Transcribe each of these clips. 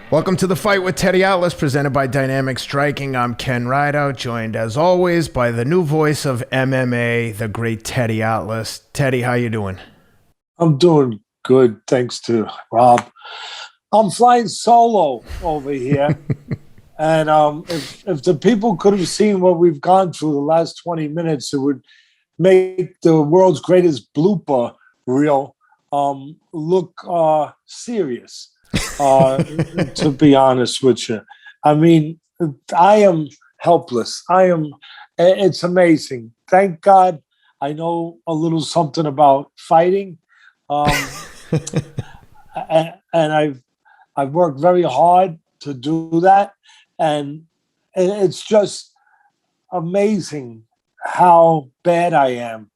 Welcome to the Fight with Teddy Atlas, presented by Dynamic Striking. I'm Ken Rideout, joined as always by the new voice of MMA, the great Teddy Atlas. Teddy, how you doing? I'm doing good, thanks to Rob. I'm flying solo over here. And if the people could have seen what we've gone through the last 20 minutes, it would make the world's greatest blooper reel look serious. To be honest with you, I mean, I am helpless. It's amazing. Thank God I know a little something about fighting. And I've worked very hard to do that. And it's just amazing how bad I am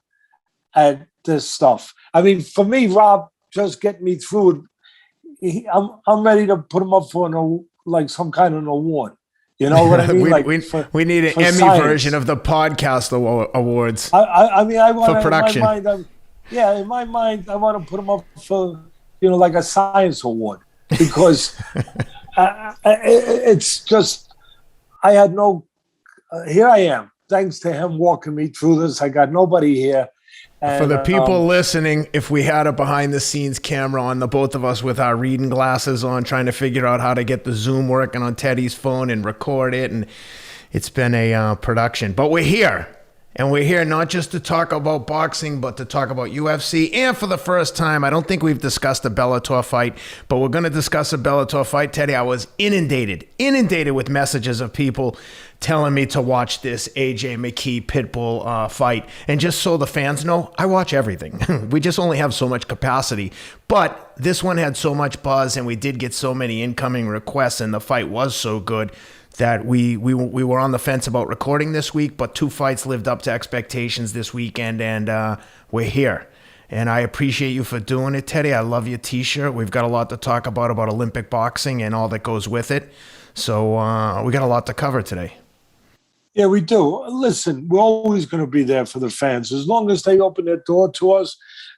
at this stuff. I mean, for me, Rob, just get me through it. I'm ready to put him up for some kind of an award. You know what I mean? we need an Emmy science version of the podcast awards. I mean, I want for production. In my mind, I want to put him up for like a science award because it's just I had no. Here I am, thanks to him walking me through this. I got nobody here. And, for the people listening, if we had a behind-the-scenes camera on the both of us with our reading glasses on, trying to figure out how to get the Zoom working on Teddy's phone and record it, and it's been a production. But we're here, and we're here not just to talk about boxing, but to talk about UFC. And for the first time, I don't think we've discussed a Bellator fight, but we're going to discuss a Bellator fight. Teddy, I was inundated with messages of people telling me to watch this AJ McKee Pitbull fight. And just so the fans know, I watch everything. We just only have so much capacity. But this one had so much buzz, and we did get so many incoming requests, and the fight was so good that we were on the fence about recording this week, but two fights lived up to expectations this weekend, and we're here. And I appreciate you for doing it, Teddy. I love your T-shirt. We've got a lot to talk about Olympic boxing and all that goes with it. So we got a lot to cover today. Yeah, we do. Listen, we're always going to be there for the fans. As long as they open their door to us,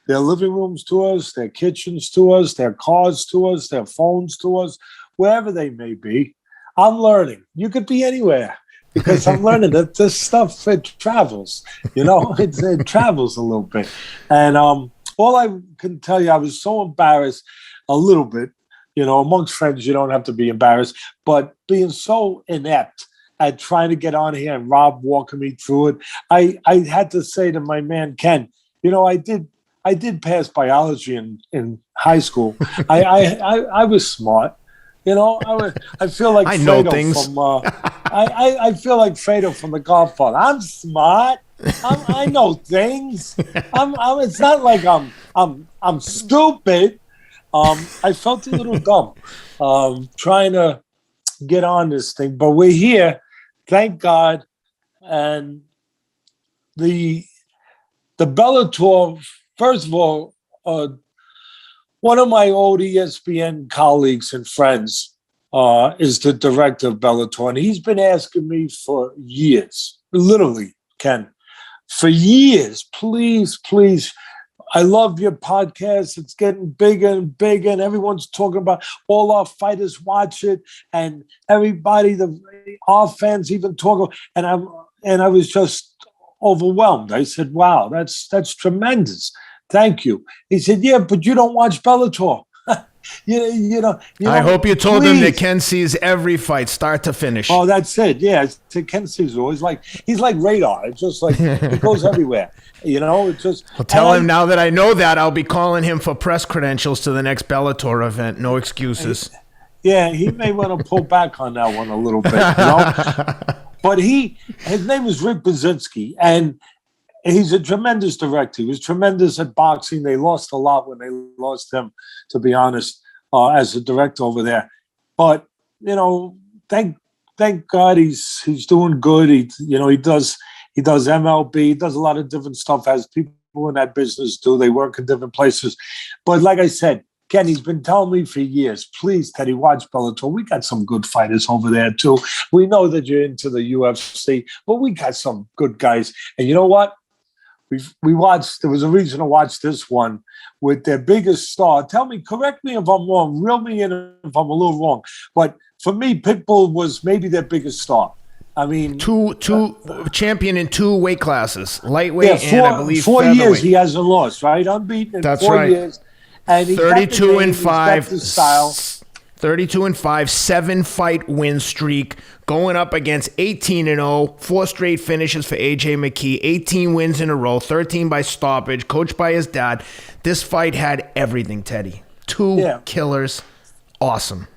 their living rooms to us, their kitchens to us, their cars to us, their phones to us, wherever they may be. I'm learning. You could be anywhere because I'm learning that this stuff, it travels. It travels a little bit. And all I can tell you, I was so embarrassed a little bit. Amongst friends, you don't have to be embarrassed. But being so inept at trying to get on here and Rob walking me through it, I had to say to my man, Ken, I did pass biology in high school. I was smart. I feel like I Fredo know things. I feel like Fredo from The Godfather. I'm smart. I know things. It's not like I'm stupid. I felt a little dumb trying to get on this thing, but we're here, thank God. And the Bellator, first of all, one of my old ESPN colleagues and friends is the director of Bellator, and he's been asking me for years, literally, Ken, for years, please, I love your podcast. It's getting bigger and bigger, and everyone's talking about all our fighters watch it, and everybody, our fans even talk. And I was just overwhelmed. I said, "Wow, that's tremendous. Thank you." He said, "Yeah, but you don't watch Bellator." I hope you told him that Ken sees every fight, start to finish. Oh, that's it. Yeah, Ken sees always he's like radar. It's just like it goes everywhere. It's just. I'll tell him now that I know that I'll be calling him for press credentials to the next Bellator event. No excuses. Yeah, he may want to pull back on that one a little bit. But his name is Rick Brzezinski, and he's a tremendous director. He was tremendous at boxing. They lost a lot when they lost him, to be honest, as a director over there. But thank God he's doing good. He does MLB, he does a lot of different stuff as people in that business do. They work in different places. But like I said, Ken, he's been telling me for years, please, Teddy, watch Bellator. We got some good fighters over there, too. We know that you're into the UFC, but we got some good guys. And you know what? we watched. There was a reason to watch this one with their biggest star. Tell me, correct me if I'm wrong. Reel me in if I'm a little wrong. But for me, Pitbull was maybe their biggest star. I mean, two champion in 2 weight classes, lightweight and I believe 4 featherweight. years he hasn't lost, right? Unbeaten in That's 4 right. years. And he's 32 and 5. The style. 32 and 5, 7-fight win streak, going up against 18 and 0, 4 straight finishes for AJ McKee, 18 wins in a row, 13 by stoppage, coached by his dad. This fight had everything, Teddy. 2 killers, awesome.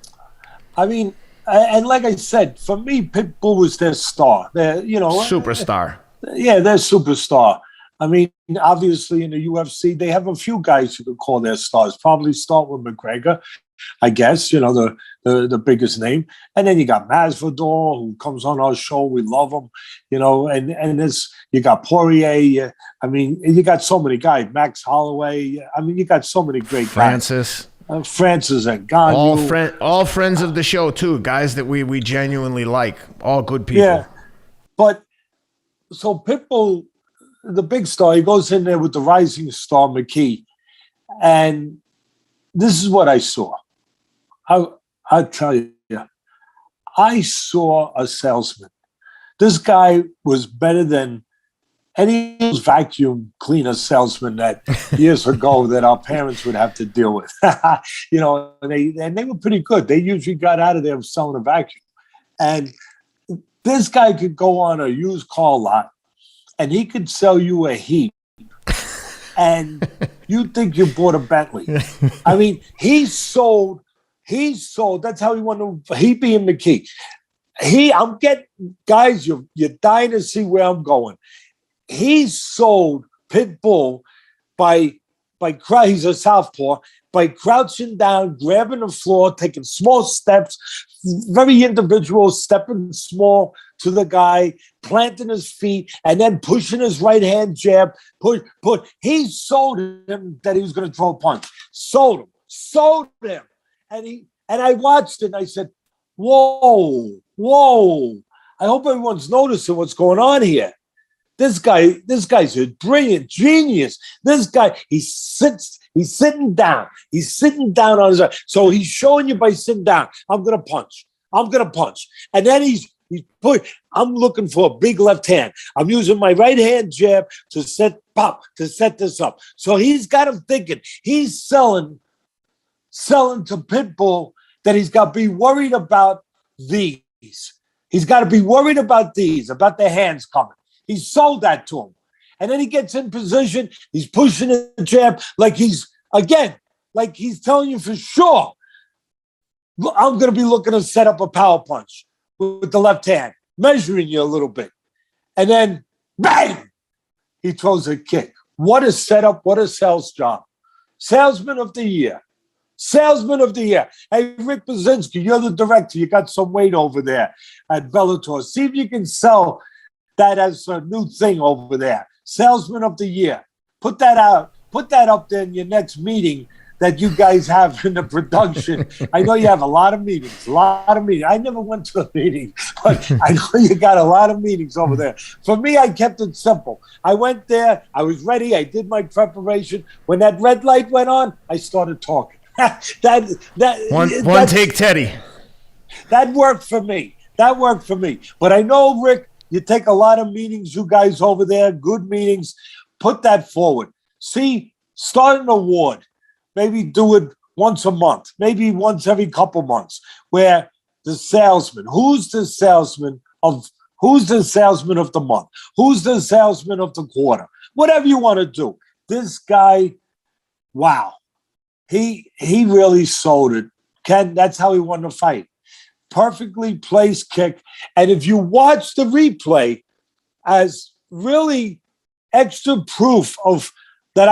I mean, and like I said, for me, Pitbull was their star. Their, Superstar. Yeah, they're superstar. I mean, obviously in the UFC, they have a few guys you could call their stars. Probably start with McGregor, I guess, the biggest name. And then you got Masvidal, who comes on our show. We love him, and this, you got Poirier. I mean, you got so many guys. Max Holloway. I mean, you got so many great Francis. guys. Francis and Ngannou. All friends of the show, too. Guys that we genuinely like. All good people. Yeah. But so Pitbull, the big star, he goes in there with the rising star, McKee. And this is what I saw. I'll tell you, I saw a salesman. This guy was better than any vacuum cleaner salesman that years ago that our parents would have to deal with. And they were pretty good. They usually got out of there selling a vacuum. And this guy could go on a used car lot and he could sell you a heap. And you think you bought a Bentley. I mean, he sold, that's how he won he being McKee. I'm getting, guys, you're dying to see where I'm going. He sold Pitbull by he's a southpaw, by crouching down, grabbing the floor, taking small steps, very individual, stepping small to the guy, planting his feet, and then pushing his right hand jab. He sold him that he was going to throw a punch. Sold him. And I watched it and I said, whoa. I hope everyone's noticing what's going on here. This guy's a brilliant genius. This guy, he's sitting down. He's sitting down on his own. So he's showing you by sitting down, I'm gonna punch. And then I'm looking for a big left hand. I'm using my right hand jab to set this up. So he's got him thinking he's selling to Pitbull that he's got to be worried about these. He's got to be worried about about the hands coming. He sold that to him. And then he gets in position. He's pushing the jab like he's telling you for sure, I'm going to be looking to set up a power punch with the left hand, measuring you a little bit. And then, bang, he throws a kick. What a setup. What a sales job. Salesman of the year. Hey, Rick Bazinski, you're the director. You got some weight over there at Bellator. See if you can sell that as a new thing over there. Salesman of the year. Put that out. Put that up there in your next meeting that you guys have in the production. I know you have a lot of meetings. I never went to a meeting, but I know you got a lot of meetings over there. For me, I kept it simple. I went there. I was ready. I did my preparation. When that red light went on, I started talking. One take, Teddy. That worked for me. But I know, Rick, you take a lot of meetings, you guys over there, good meetings. Put that forward. See, start an award. Maybe do it once a month, maybe once every couple months, where the salesman, who's the salesman of the month? Who's the salesman of the quarter? Whatever you want to do. This guy, wow. He really sold it. Ken, that's how he won the fight. Perfectly placed kick. And if you watch the replay as really extra proof of that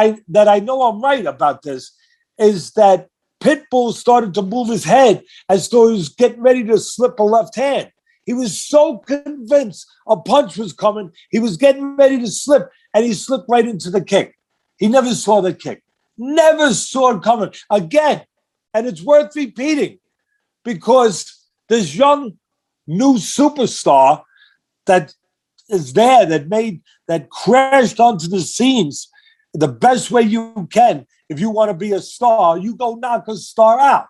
I know I'm right about this, is that Pitbull started to move his head as though he was getting ready to slip a left hand. He was so convinced a punch was coming. He was getting ready to slip, and he slipped right into the kick. He never saw the kick. Never saw it coming. Again, and it's worth repeating, because this young new superstar that is there that crashed onto the scenes the best way you can. If you want to be a star, you go knock a star out.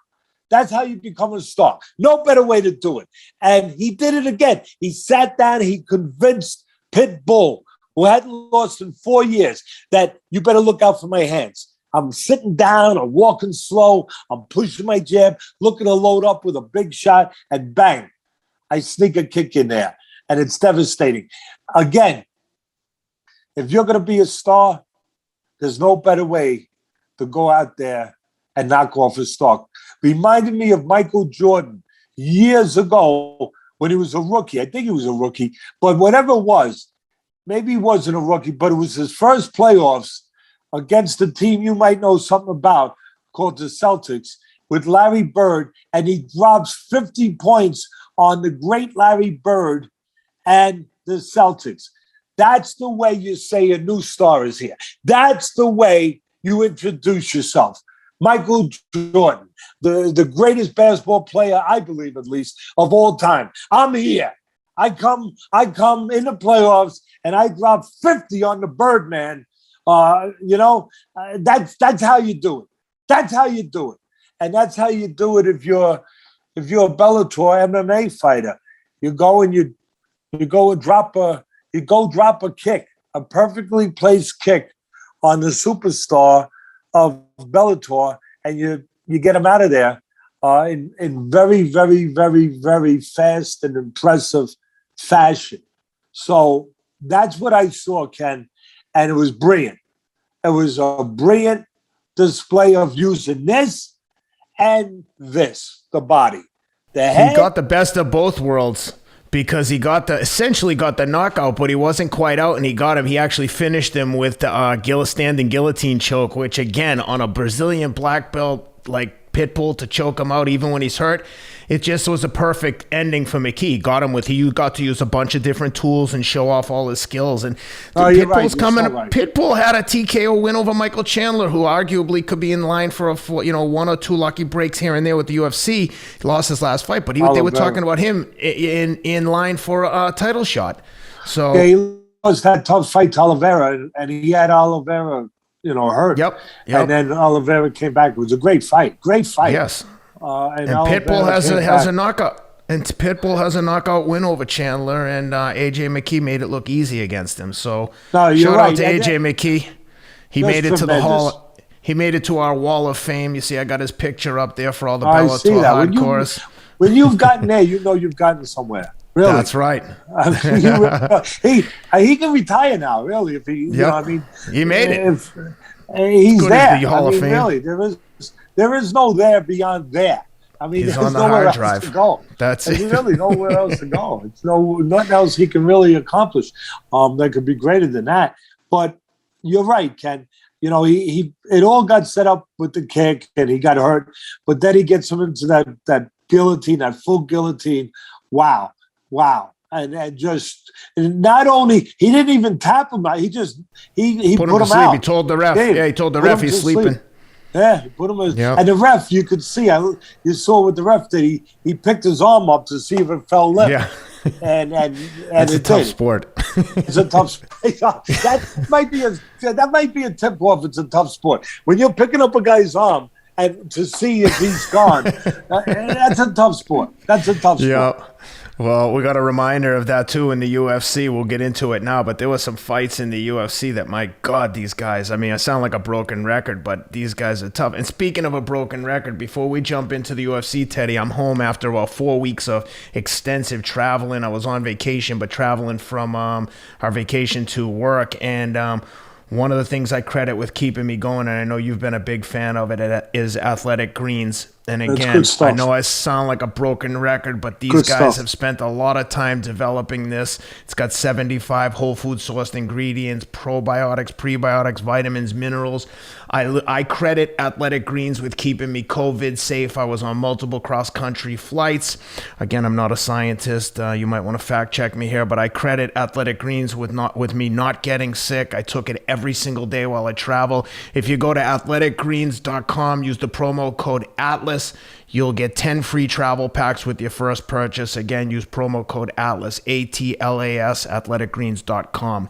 That's how you become a star. No better way to do it. And he did it again. He sat down, he convinced Pitbull, who hadn't lost in 4 years, that you better look out for my hands. I'm sitting down, I'm walking slow, I'm pushing my jab, looking to load up with a big shot, and bang, I sneak a kick in there. And it's devastating. Again, if you're going to be a star, there's no better way to go out there and knock off a star. Reminded me of Michael Jordan years ago when he was a rookie. I think he was a rookie, but whatever it was, maybe he wasn't a rookie, but it was his first playoffs against a team you might know something about called the Celtics with Larry Bird, and he drops 50 points on the great Larry Bird and the Celtics. That's the way you say a new star is here. That's the way you introduce yourself. Michael Jordan, the greatest basketball player, I believe at least, of all time. I'm here. I come in the playoffs and I drop 50 on the Birdman. That's how you do it. That's how you do it. And that's how you do it if you're a Bellator MMA fighter. You go and drop a kick, a perfectly placed kick on the superstar of Bellator, and you get him out of there in very, very, very, very fast and impressive fashion. So that's what I saw, Ken, and it was brilliant. It was a brilliant display of using this and this, the body. The head. He got the best of both worlds. Because he essentially got the knockout, but he wasn't quite out, and he got him. He actually finished him with the standing guillotine choke, which again, on a Brazilian black belt like Pitbull to choke him out even when he's hurt, it just was a perfect ending for McKee. He got to use a bunch of different tools and show off all his skills. And Pitbull's coming. So right. Pitbull had a TKO win over Michael Chandler, who arguably could be in line for one or two lucky breaks here and there with the UFC. He lost his last fight, but they were talking about him in line for a title shot. So yeah, he lost that tough fight to Oliveira, and he had Oliveira, hurt. Yep. And then Oliveira came back. It was a great fight. Great fight. Yes. And Pitbull has a knockout. And Pitbull has a knockout win over Chandler, and AJ McKee made it look easy against him. So shout out to AJ McKee. He made it to the hall. He made it to our wall of fame. You see, I got his picture up there for all the Bellator hardcores. When you've gotten there, you've gotten somewhere. Really, that's right. He can retire now. Really, if he, he made it. He's there. The Hall of Fame. Really, there is no there beyond there. He's there's on the nowhere hard else drive. to go. That's it. There's really nowhere else to go. It's nothing else he can really accomplish that could be greater than that. But you're right, Ken. It all got set up with the kick, and he got hurt. But then he gets him into that guillotine, that full guillotine. Wow. And just not only he didn't even tap him out, he put him to sleep. out. He told the ref. He told the ref he's sleeping. Yeah, he put him in. Yep. And the ref, you could see, you saw what the ref did. He picked his arm up to see if it fell limp. Yeah. And it's a tough sport. It's a tough sport. That might be a tip off. It's a tough sport. When you're picking up a guy's arm and to see if he's gone, that's a tough sport. That's a tough sport. Yeah. Well, we got a reminder of that too in the UFC. We'll get into it now, but there were some fights in the UFC that, my God, these guys, I sound like a broken record, but these guys are tough. And speaking of a broken record, before we jump into the UFC, Teddy, I'm home after about 4 weeks of extensive traveling. I was on vacation, but traveling from our vacation to work. And one of the things I credit with keeping me going, and I know you've been a big fan of it, is Athletic Greens. And again, I know I sound like a broken record, but these guys have spent a lot of time developing this. It's got 75 whole food sourced ingredients, probiotics, prebiotics, vitamins, minerals. I credit Athletic Greens with keeping me COVID safe. I was on multiple cross-country flights. Again, I'm not a scientist. You might want to fact check me here, but I credit Athletic Greens with me not getting sick. I took it every single day while I travel. If you go to athleticgreens.com, use the promo code ATLAS. Atlas, you'll get 10 free travel packs with your first purchase. Again, use promo code ATLAS, ATLAS, athleticgreens.com.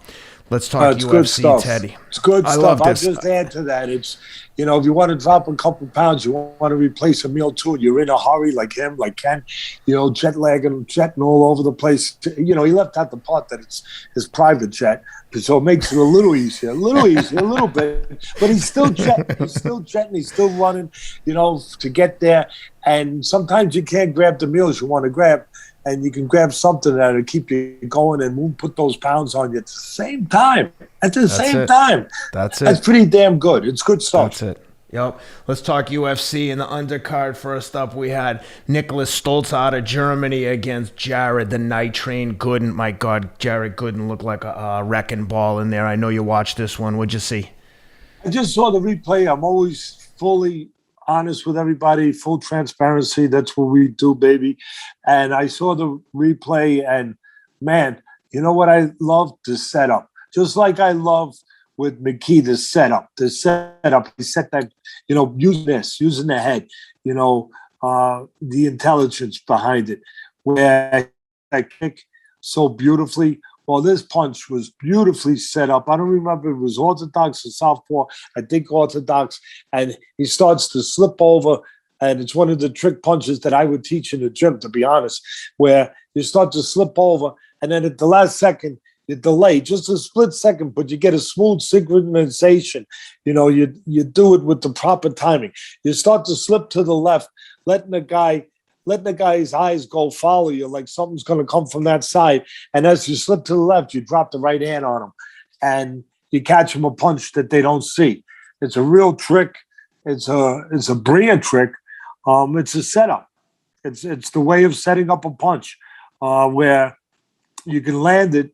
Let's talk UFC, Teddy. It's good stuff. I'll this. just add to that. It's, if you want to drop a couple pounds, you want to replace a meal too, and you're in a hurry like him, like Ken, jetting all over the place. He left out the part that it's his private jet, so it makes it a little easier, a little bit. But he's still jetting. He's still running, to get there. And sometimes you can't grab the meals you want to grab. And you can grab something that'll keep you going and won't put those pounds on you at the same time. That's it. That's pretty damn good. It's good stuff. That's it. Yep. Let's talk UFC. In the undercard, first up, we had Nicholas Stoltz out of Germany against Jared the Night Train Gooden. My God, Jared Gooden looked like a wrecking ball in there. I know you watched this one. What'd you see? I just saw the replay. I'm always fully honest with everybody, full transparency. That's what we do, baby. And I saw the replay, and man, you know what I love? The setup. Just like I love with McKee, the setup. He set that, using the head, the intelligence behind it. Where I kick so beautifully. Well, this punch was beautifully set up. I don't remember if it was orthodox or southpaw. I think orthodox. And he starts to slip over. And it's one of the trick punches that I would teach in the gym, to be honest, where you start to slip over. And then at the last second, you delay just a split second, but you get a smooth synchronization. You do it with the proper timing. You start to slip to the left, letting the guy's eyes go follow you, like something's going to come from that side. And as you slip to the left, you drop the right hand on him, and you catch him a punch that they don't see. It's a real trick. It's a brilliant trick. It's a setup. It's the way of setting up a punch where you can land it,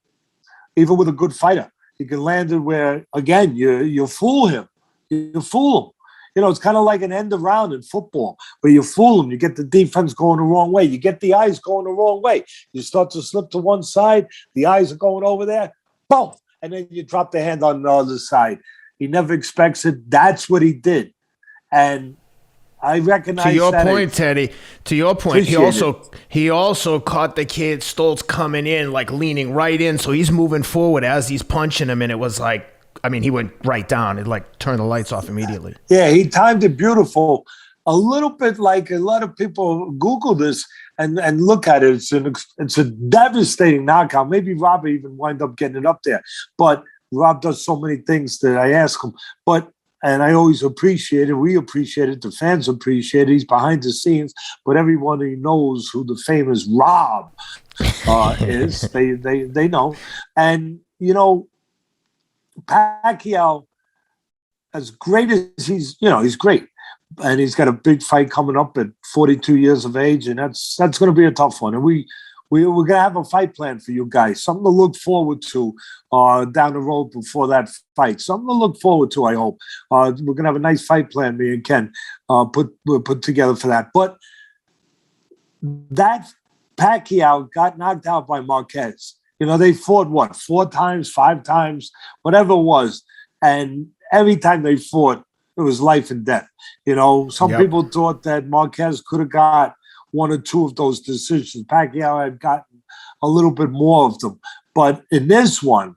even with a good fighter. You can land it where, again, you fool him. You fool him. It's kind of like an end around in football where you fool them. You get the defense going the wrong way. You get the eyes going the wrong way. You start to slip to one side. The eyes are going over there. Boom. And then you drop the hand on the other side. He never expects it. That's what he did. And I recognize to your that. Point, Teddy. To your point, he also caught the kid Stoltz coming in, like leaning right in. So he's moving forward as he's punching him. And it was like, he went right down. It like turned the lights off immediately. Yeah, he timed it beautiful. A little bit like a lot of people Google this and look at it. It's a devastating knockout. Maybe Rob even wind up getting it up there. But Rob does so many things that I ask him. And I always appreciate it. We appreciate it. The fans appreciate it. He's behind the scenes. But everybody knows who the famous Rob is. They know. And, Pacquiao, as great as he's great. And he's got a big fight coming up at 42 years of age. And that's going to be a tough one. And we're going to have a fight plan for you guys. Something to look forward to down the road before that fight. Something to look forward to, I hope. We're going to have a nice fight plan, me and Ken, put together for that. But that Pacquiao got knocked out by Marquez. They fought, 4 times, 5 times, whatever it was. And every time they fought, it was life and death. Some people thought that Marquez could have got 1 or 2 of those decisions. Pacquiao had gotten a little bit more of them. But in this one,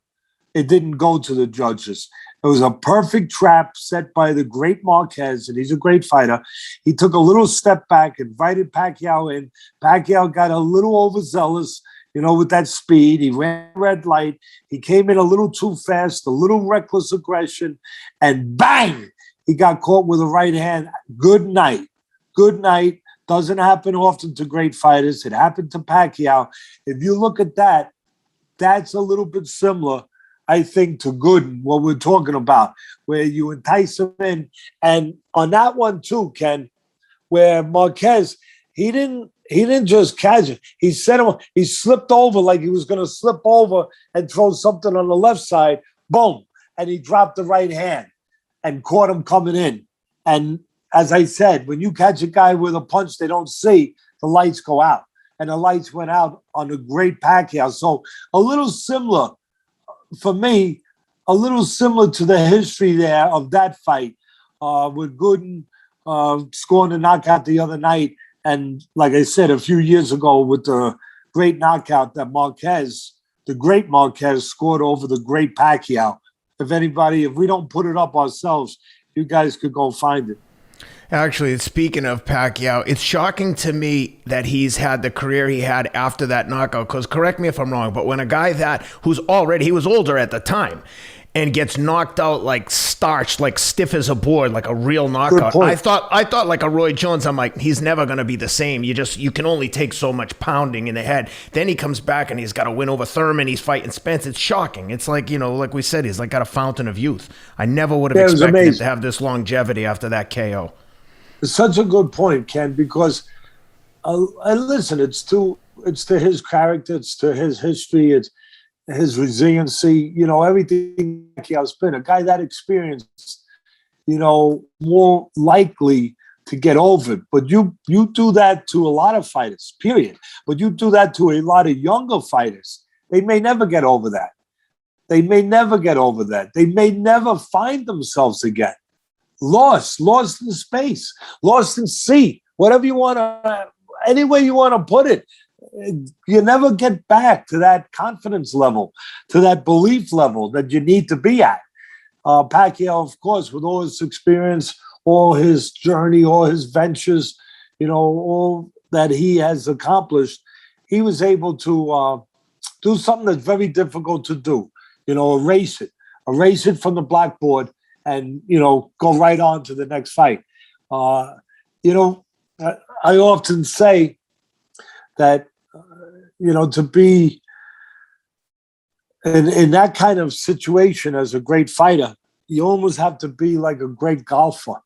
it didn't go to the judges. It was a perfect trap set by the great Marquez, and he's a great fighter. He took a little step back, invited Pacquiao in. Pacquiao got a little overzealous, with that speed. He ran red light. He came in a little too fast, a little reckless aggression, and bang! He got caught with a right hand. Good night. Good night. Doesn't happen often to great fighters. It happened to Pacquiao. If you look at that, that's a little bit similar, I think, to Gooden, what we're talking about, where you entice him in. And on that one too, Ken, where Marquez, he didn't just catch it. He slipped over like he was going to slip over and throw something on the left side. Boom. And he dropped the right hand and caught him coming in. And as I said, when you catch a guy with a punch they don't see, the lights go out. And the lights went out on the great Pacquiao. So a little similar, for me, a little similar to the history there of that fight with Gooden scoring a knockout the other night. And like I said, a few years ago with the great knockout that the great Marquez scored over the great Pacquiao. If we don't put it up ourselves, you guys could go find it. Actually, speaking of Pacquiao, it's shocking to me that he's had the career he had after that knockout. Because correct me if I'm wrong, but when a guy he was older at the time, and gets knocked out like starched, like stiff as a board, like a real knockout. I thought like a Roy Jones. I'm like, he's never gonna be the same. You can only take so much pounding in the head. Then he comes back and he's got to win over Thurman. He's fighting Spence. It's shocking. It's like, like we said, he's like got a fountain of youth. I never would have expected him to have this longevity after that KO. It's such a good point, Ken, because listen, it's to his character, it's to his history, it's his resiliency, everything Pacquiao's been. A guy that experienced, more likely to get over it. But you do that to a lot of fighters, period. But you do that to a lot of younger fighters. They may never get over that. They may never find themselves again. Lost in space, lost in sea, whatever you want to, any way you want to put it. You never get back to that confidence level, to that belief level that you need to be at. Pacquiao, of course, with all his experience, all his journey, all his ventures, all that he has accomplished, he was able to do something that's very difficult to do. Erase it from the blackboard and, go right on to the next fight. I often say that, to be in that kind of situation as a great fighter, you almost have to be like a great golfer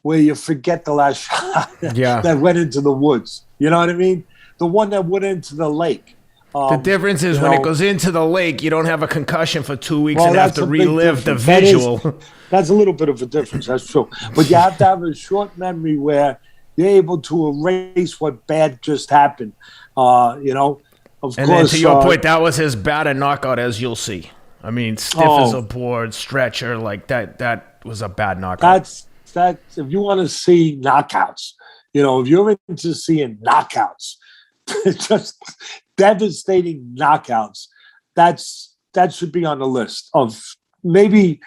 where you forget the last shot that went into the woods. You know what I mean? The one that went into the lake. The difference is when it goes into the lake, you don't have a concussion for 2 weeks and have to relive the visual. That's a little bit of a difference. That's true. But you have to have a short memory where you're able to erase what bad just happened. Of course. Then to your point, that was as bad a knockout as you'll see. I mean, stiff as a board, stretcher, like that. That was a bad knockout. That's if you want to see knockouts, if you're into seeing knockouts, just devastating knockouts, that should be on the list of maybe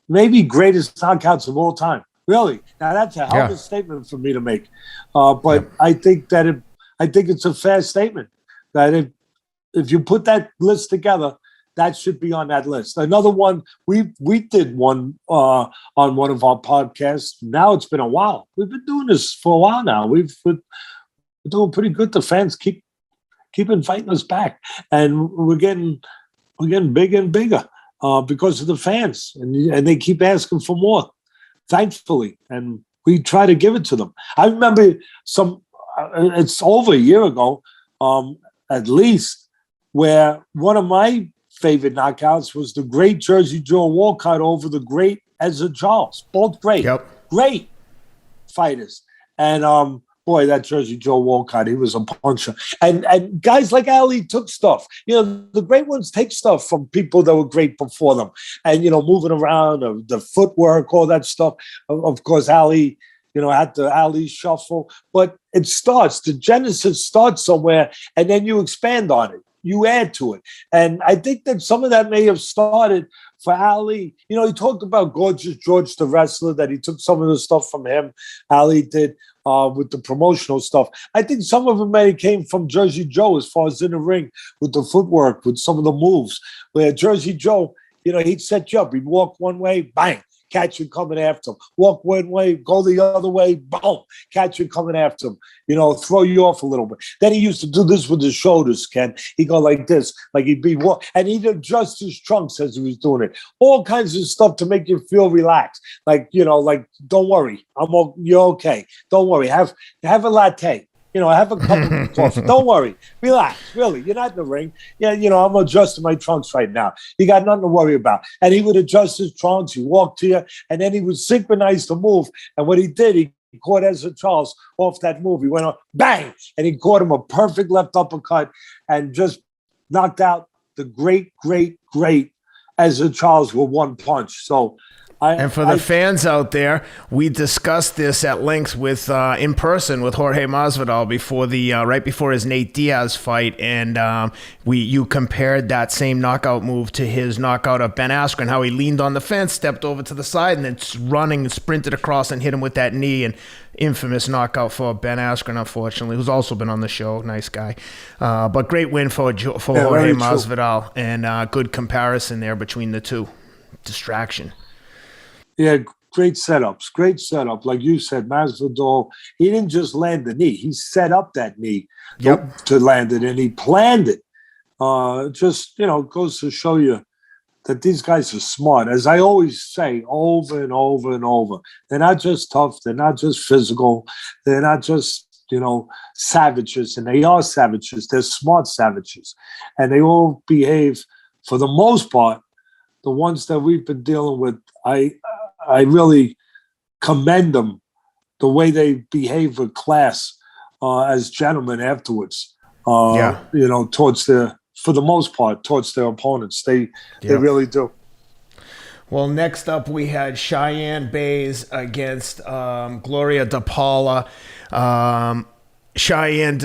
greatest knockouts of all time. Really, now that's a hell of a statement for me to make, but I think it's a fair statement that if you put that list together, that should be on that list. Another one, we did one on one of our podcasts. Now it's been a while. We've been doing this for a while now. We're doing pretty good. The fans keep inviting us back, and we're getting bigger and bigger because of the fans, and they keep asking for more. Thankfully, and we try to give it to them. I remember it's over a year ago, at least, where one of my favorite knockouts was the great Jersey Joe Walcott over the great Ezra Charles. Both great fighters. And boy, that Jersey Joe Walcott, he was a puncher. And guys like Ali took stuff. The great ones take stuff from people that were great before them. And, moving around, the footwork, all that stuff. Of course, Ali, had the Ali shuffle. But the genesis starts somewhere, and then you expand on it. You add to it. And I think that some of that may have started for Ali. He talked about Gorgeous George, the wrestler, that he took some of the stuff from him. Ali did with the promotional stuff. I think some of it may have came from Jersey Joe as far as in the ring with the footwork, with some of the moves. Where Jersey Joe, he'd set you up. He'd walk one way, bang, catch you coming after him. Walk one way, go the other way, boom, catch you coming after him. Throw you off a little bit. Then he used to do this with his shoulders, Ken. He'd go like this, like he'd be and he'd adjust his trunks as he was doing it. All kinds of stuff to make you feel relaxed. Like, don't worry, you're okay. Don't worry, have a latte. Have a cup of coffee. Don't worry. Relax. Really. You're not in the ring. Yeah, I'm adjusting my trunks right now. You got nothing to worry about. And he would adjust his trunks. He walked to you, and then he would synchronize the move. And what he did, he caught Ezra Charles off that move. He went on, bang, and he caught him a perfect left uppercut and just knocked out the great, great, great Ezra Charles with one punch. So And for the fans out there, we discussed this at length with in person with Jorge Masvidal before the right before his Nate Diaz fight, and you compared that same knockout move to his knockout of Ben Askren, how he leaned on the fence, stepped over to the side, and then running and sprinted across and hit him with that knee. And infamous knockout for Ben Askren, unfortunately, who's also been on the show. Nice guy, but great win for Jorge Masvidal, and good comparison there between the two. Distraction. Yeah, great setups. Great setup. Like you said, Masvidal, he didn't just land the knee. He set up that knee to land it, and he planned it. Just, goes to show you that these guys are smart. As I always say over and over and over, they're not just tough. They're not just physical. They're not just, savages, and they are savages. They're smart savages. And they all behave, for the most part, the ones that we've been dealing with, I really commend them, the way they behave with class as gentlemen afterwards. Towards for the most part, towards their opponents. They really do. Well, next up we had Cheyenne Baies against Gloria DePaula. Cheyenne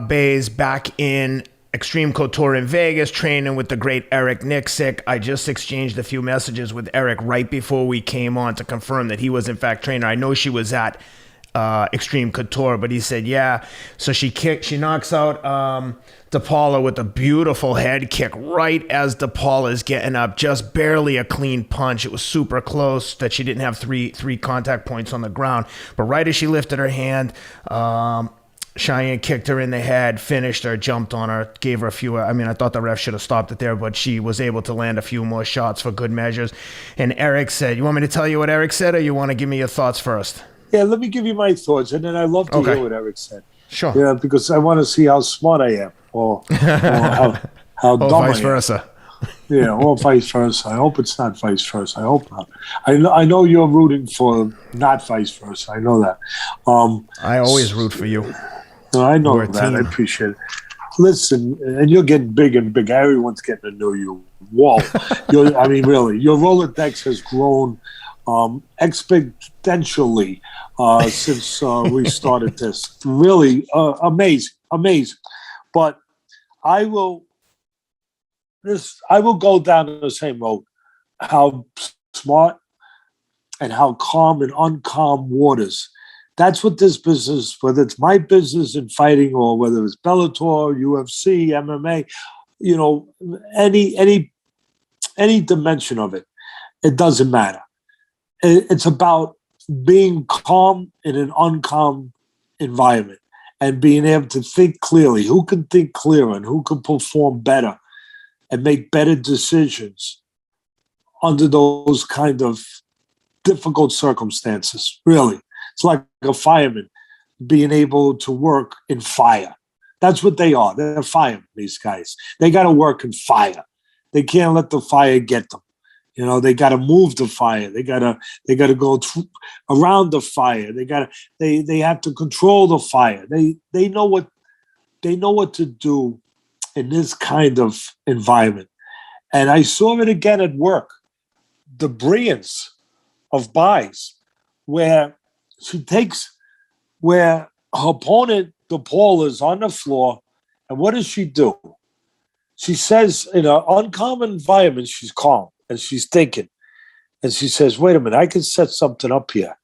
Baies back in Extreme Couture in Vegas, training with the great Eric Nixick. I just exchanged a few messages with Eric right before we came on to confirm that he was in fact trainer. I know she was at Extreme Couture, but he said yeah. So she knocks out DePaula with a beautiful head kick right as DePaula is getting up, just barely a clean punch. It was super close that she didn't have three contact points on the ground, but right as she lifted her hand, Cheyenne kicked her in the head, finished her, jumped on her, gave her a few. I thought the ref should have stopped it there, but she was able to land a few more shots for good measures. And Eric said, you want me to tell you what Eric said, or you want to give me your thoughts first? Yeah, let me give you my thoughts, and then I love to hear what Eric said. Sure. Yeah, because I want to see how smart I am, or how dumb I am. Vice versa. Yeah, or vice versa. I hope it's not vice versa. I hope not. I know you're rooting for not vice versa. I know that. I always root for you. I know that. Team. I appreciate it. Listen, and you're getting bigger and bigger. Everyone's getting to know you. Whoa. Really, your Rolodex has grown exponentially since we started this. Really amazing. But I will go down the same road. How smart and how calm and uncalm waters. That's what this business, whether it's my business in fighting or whether it's Bellator, UFC, MMA, any dimension of it, it doesn't matter. It's about being calm in an uncalm environment and being able to think clearly. Who can think clearer and who can perform better and make better decisions under those kind of difficult circumstances, really. It's like a fireman being able to work in fire. That's what they are. They're firemen, these guys. They got to work in fire. They can't let the fire get them. They got to move the fire. They got to go around the fire. They have to control the fire. They know what to do in this kind of environment. And I saw it again at work. The brilliance of Baies, where her opponent, DePaula, is on the floor, and what does she do? She says, in an uncommon environment, she's calm, and she's thinking. And she says, wait a minute, I can set something up here.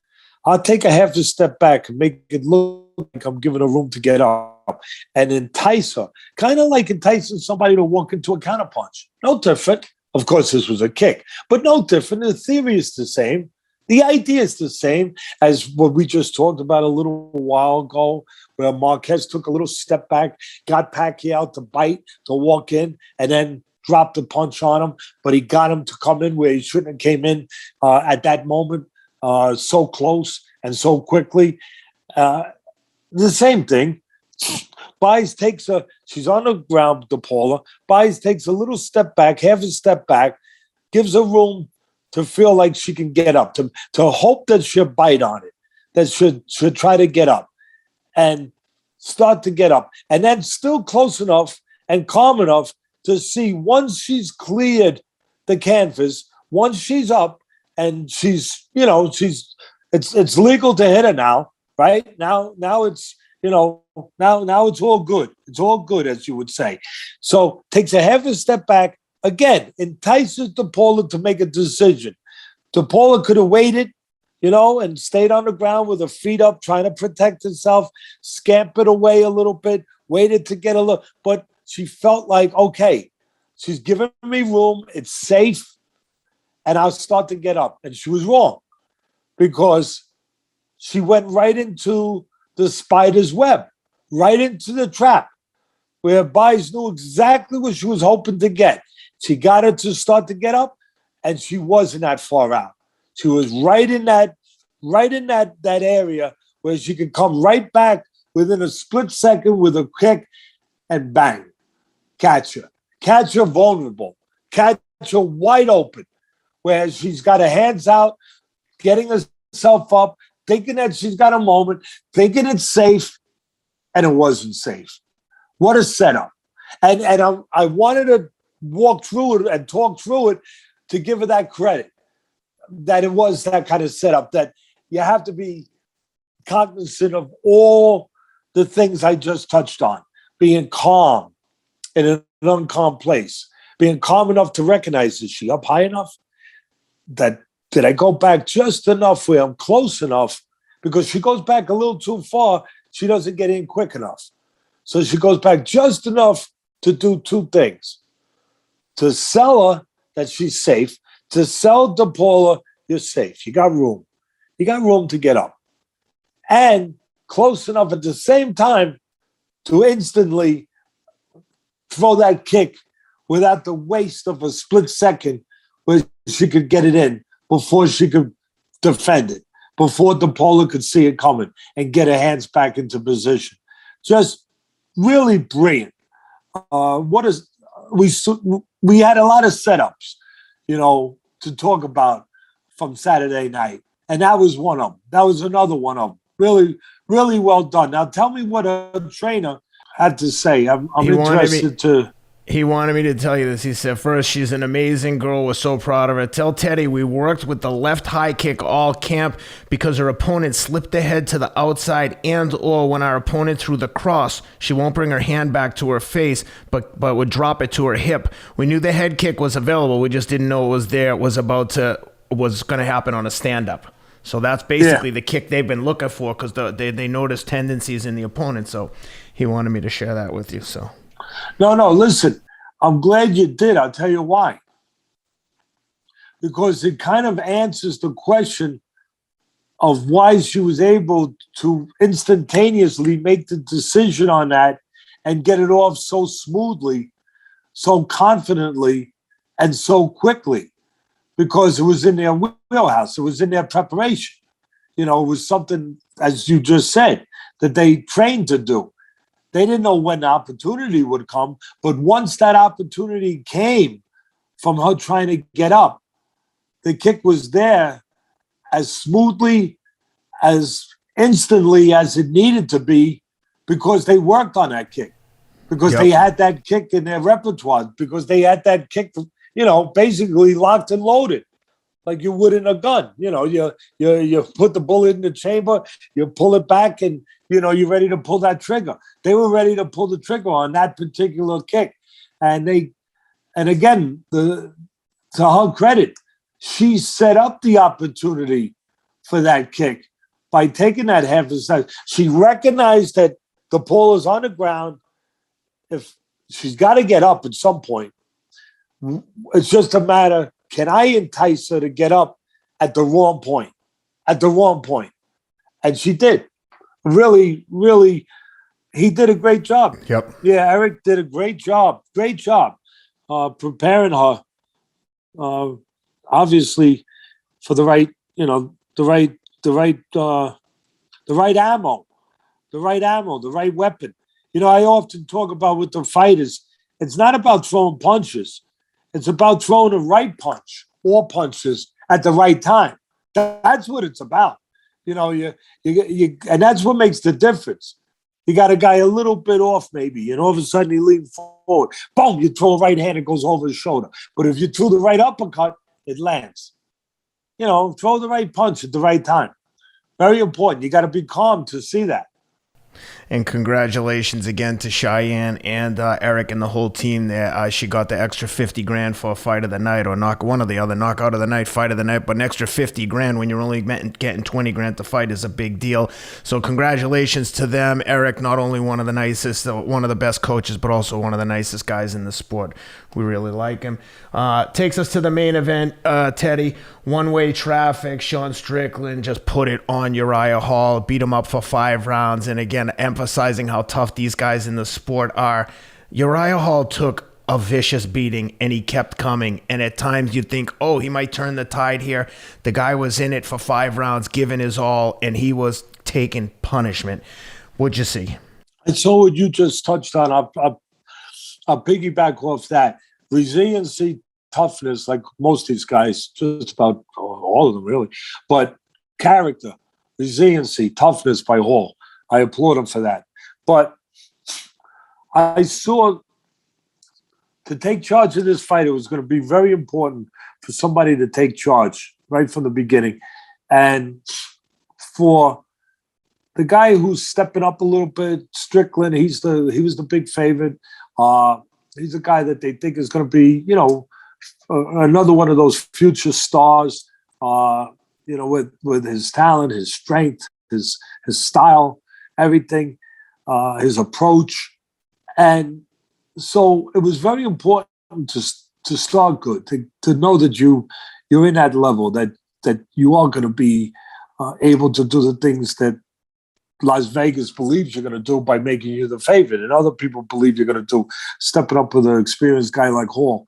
I'll take a half a step back and make it look like I'm giving her room to get up and entice her, kind of like enticing somebody to walk into a counterpunch. No different. Of course, this was a kick, but no different. The theory is the same. The idea is the same as what we just talked about a little while ago, where Marquez took a little step back, got Pacquiao to bite, to walk in, and then dropped the punch on him. But he got him to come in where he shouldn't have came in at that moment, so close and so quickly. The same thing. Baies she's on the ground, DePaula. Baies takes a little step back, half a step back, gives her room to feel like she can get up, to hope that she'll bite on it, that she'll try to get up and start to get up. And then still close enough and calm enough to see once she's cleared the canvas, once she's up and it's legal to hit her now, right? Now it's now it's all good. It's all good, as you would say. So takes a half a step back again, entices DePaula to make a decision. DePaula could have waited, and stayed on the ground with her feet up, trying to protect herself, scampered away a little bit, waited to get a look, but she felt like, okay, she's giving me room, it's safe, and I'll start to get up. And she was wrong, because she went right into the spider's web, right into the trap, where Baies knew exactly what she was hoping to get. She got her to start to get up, and she wasn't that far out. She was right in that area where she could come right back within a split second with a kick and bang, catch her vulnerable, catch her wide open, where she's got her hands out, getting herself up, thinking that she's got a moment, thinking it's safe, and it wasn't safe. What a setup. And I wanted to walk through it and talk through it to give her that credit, that it was that kind of setup, that you have to be cognizant of all the things I just touched on, being calm in an uncalm place, being calm enough to recognize, is she up high enough? That did I go back just enough where I'm close enough? Because she goes back a little too far, she doesn't get in quick enough. So she goes back just enough to do two things: to sell her that she's safe, to sell DePaula, you're safe. You got room. You got room to get up. And close enough at the same time to instantly throw that kick without the waste of a split second where she could get it in before she could defend it, before DePaula could see it coming and get her hands back into position. Just really brilliant. We had a lot of setups, to talk about from Saturday night. And that was one of them. That was another one of them. Really, really well done. Now tell me what a trainer had to say. I'm interested to... He wanted me to tell you this. He said, first, she's an amazing girl. We're so proud of her. Tell Teddy we worked with the left high kick all camp because her opponent slipped ahead to the outside, and or when our opponent threw the cross, she won't bring her hand back to her face, but would drop it to her hip. We knew the head kick was available. We just didn't know it was there. It was going to happen on a stand-up. So that's basically the kick they've been looking for, because they noticed tendencies in the opponent. So he wanted me to share that with you. So... No, listen, I'm glad you did. I'll tell you why. Because it kind of answers the question of why she was able to instantaneously make the decision on that and get it off so smoothly, so confidently, and so quickly. Because it was in their wheelhouse. It was in their preparation. It was something, as you just said, that they trained to do. They didn't know when the opportunity would come, but once that opportunity came from her trying to get up, the kick was there as smoothly, as instantly as it needed to be, because they worked on that kick, because they had that kick in their repertoire, because they had that kick, basically locked and loaded, like you would in a gun. You put the bullet in the chamber, you pull it back, and you're ready to pull that trigger. They were ready to pull the trigger on that particular kick. And again, to her credit, she set up the opportunity for that kick by taking that half a second. She recognized that the ball is on the ground. If she's got to get up at some point, it's just a matter, can I entice her to get up at the wrong point? At the wrong point. And she did. Really, really, he did a great job. Yep. Yeah, Eric did a great job. Great job preparing her, obviously, for the right ammo, the right weapon. I often talk about with the fighters, it's not about throwing punches. It's about throwing the right punch or punches at the right time. That's what it's about. You and that's what makes the difference. You got a guy a little bit off maybe, and all of a sudden he leans forward. Boom, you throw a right hand, it goes over his shoulder. But if you threw the right uppercut, it lands. throw the right punch at the right time. Very important. You got to be calm to see that. And congratulations again to Cheyenne and Eric and the whole team there. She got the extra 50 grand for a fight of the night, or one of the other knockout of the night, fight of the night. But an extra 50 grand when you're only getting 20 grand to fight is a big deal. So congratulations to them. Eric, not only one of the nicest, one of the best coaches, but also one of the nicest guys in the sport. We really like him. Takes us to the main event, Teddy. One-way traffic. Sean Strickland just put it on Uriah Hall, beat him up for 5 rounds. And again, emphasizing how tough these guys in the sport are. Uriah Hall took a vicious beating and he kept coming. And at times you'd think, oh, he might turn the tide here. The guy was in it for 5 rounds, giving his all, and he was taking punishment. What'd you see? I saw what you just touched on. I'll piggyback off that. Resiliency, toughness, like most of these guys, just about all of them really, but character, resiliency, toughness by Hall. I applaud him for that. But I saw, to take charge of this fight, it was going to be very important for somebody to take charge right from the beginning. And for the guy who's stepping up a little bit, Strickland, he was the big favorite. He's a guy that they think is going to be, another one of those future stars, with his talent, his strength, his style, everything, his approach. And so it was very important to start good, to know that you're in that level, that you are going to be able to do the things that Las Vegas believes you're going to do by making you the favorite, and other people believe you're going to do, stepping up with an experienced guy like Hall.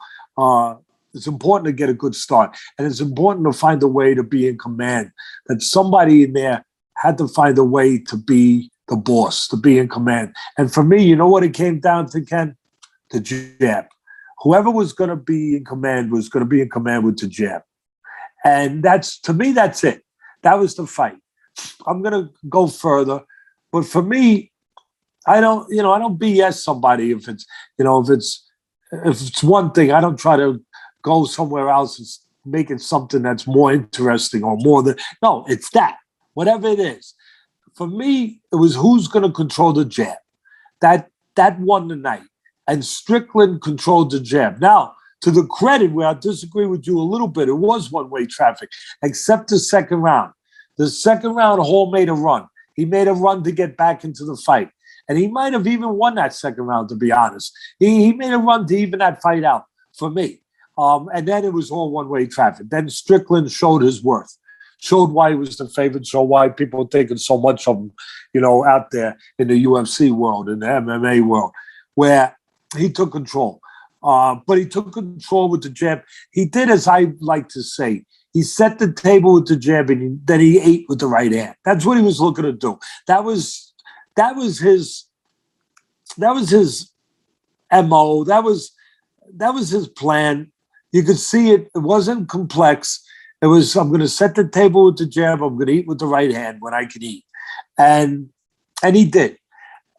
It's important to get a good start, and it's important to find a way to be in command, that somebody in there had to find a way to be the boss, to be in command. And for me, you know what it came down to, Ken? The jab. Whoever was going to be in command was going to be in command with the jab. And to me, that's it. That was the fight. I'm going to go further. But for me, I don't BS somebody if it's one thing. I don't try to go somewhere else and make it something that's more interesting or more than, no, it's that. Whatever it is. For me, it was who's going to control the jab. That won the night. And Strickland controlled the jab. Now, to the credit, where I disagree with you a little bit, it was one-way traffic, except the second round. The second round, Hall made a run. He made a run to get back into the fight. And he might have even won that second round, to be honest. He made a run to even that fight out for me. And then it was all one-way traffic. Then Strickland showed his worth, showed why he was the favorite, showed why people are taking so much of him, out there in the UFC world, in the MMA world, where he took control. But he took control with the jab. He did, as I like to say, he set the table with the jab, and then he ate with the right hand. That's what he was looking to do. That was his MO. That was his plan. You could see it. It wasn't complex. It was, I'm going to set the table with the jab. I'm going to eat with the right hand when I can eat. And he did.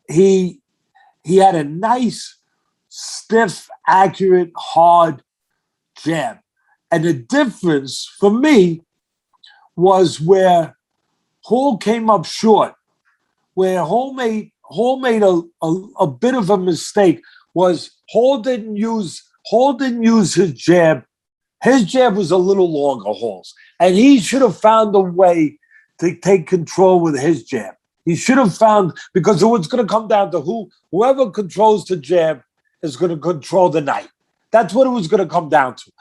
He had a nice, stiff, accurate, hard jab. And the difference for me was where Hall came up short, where Hall made a bit of a mistake, was Hall didn't use his jab. His jab was a little longer, Hall's. And he should have found a way to take control with his jab. He should have found, because it was going to come down to whoever controls the jab is going to control the night. That's what it was going to come down to.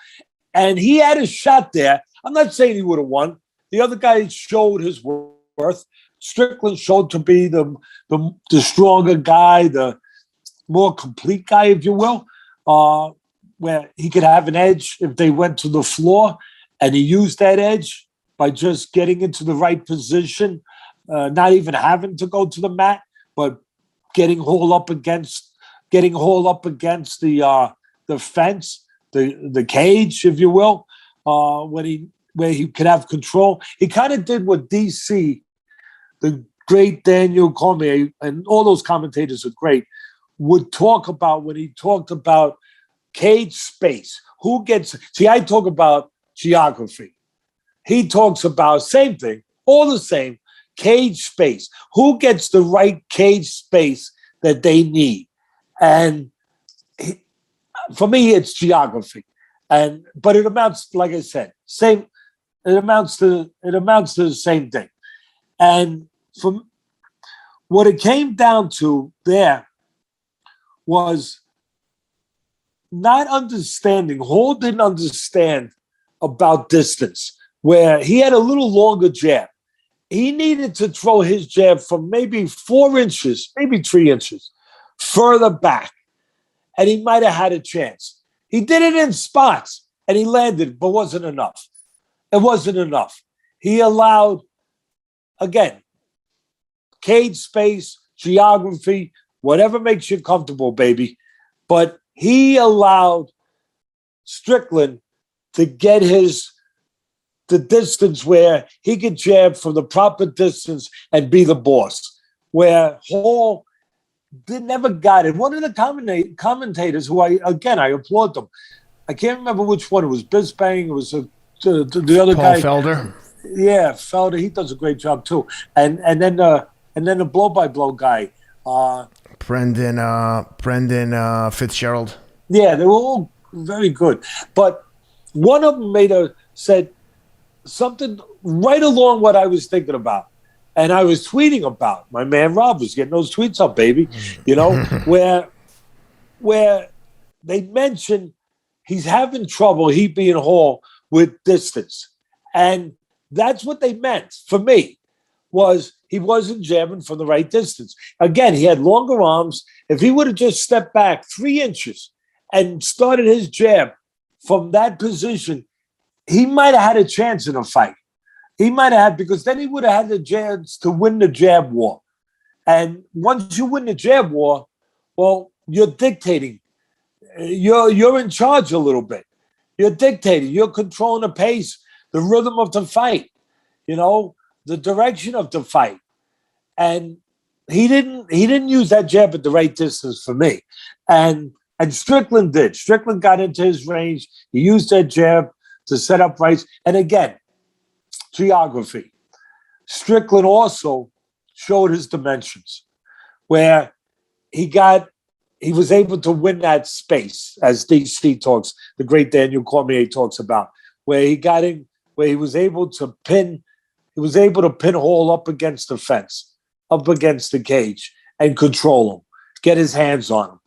And he had a shot there. I'm not saying he would have won. The other guy showed his worth. Strickland showed to be the stronger guy, the more complete guy, if you will, where he could have an edge if they went to the floor. And he used that edge by just getting into the right position, not even having to go to the mat, but getting Hall up against the fence, the cage, if you will, where he could have control. He kind of did what DC, the great Daniel Cormier, and all those commentators are great, would talk about when he talked about cage space. I talk about geography. he talks about same thing, all the same, cage space. Who gets the right cage space that they need? And for me, it's geography. But it amounts, like I said, same. It amounts to the same thing. And from what it came down to there was not understanding. Hall didn't understand about distance, where he had a little longer jab. He needed to throw his jab from maybe 4 inches, maybe 3 inches further back, and he might have had a chance. He did it in spots, and he landed, but wasn't enough. It wasn't enough. He allowed, again, cage space, geography, whatever makes you comfortable, baby. But he allowed Strickland to get the distance where he could jab from the proper distance and be the boss, where Hall never got it. One of the commentators who I applaud them. I can't remember which one. It was Bisbang. It was the other guy. Paul Felder. Yeah, Felder. He does a great job too. And then the blow-by-blow guy. Brendan Fitzgerald. Yeah, they were all very good. But one of them said something right along what I was thinking about. And I was tweeting about. My man Rob was getting those tweets up, baby. You know, where they mentioned he's having trouble, he being Hall, with distance. And that's what they meant for me, was he wasn't jabbing from the right distance. Again, he had longer arms. If he would have just stepped back 3 inches and started his jab from that position, he might have had a chance in a fight. He might have had, because then he would have had the chance to win the jab war. And once you win the jab war, well, you're dictating. You're in charge a little bit. You're dictating. You're controlling the pace, the rhythm of the fight, the direction of the fight. And he didn't use that jab at the right distance for me. And Strickland did. Strickland got into his range. He used that jab to set up fights. And again, geography. Strickland also showed his dimensions, where he was able to win that space, as DC talks, the great Daniel Cormier talks about, where he was able to pin Hall up against the fence, up against the cage, and control him, get his hands on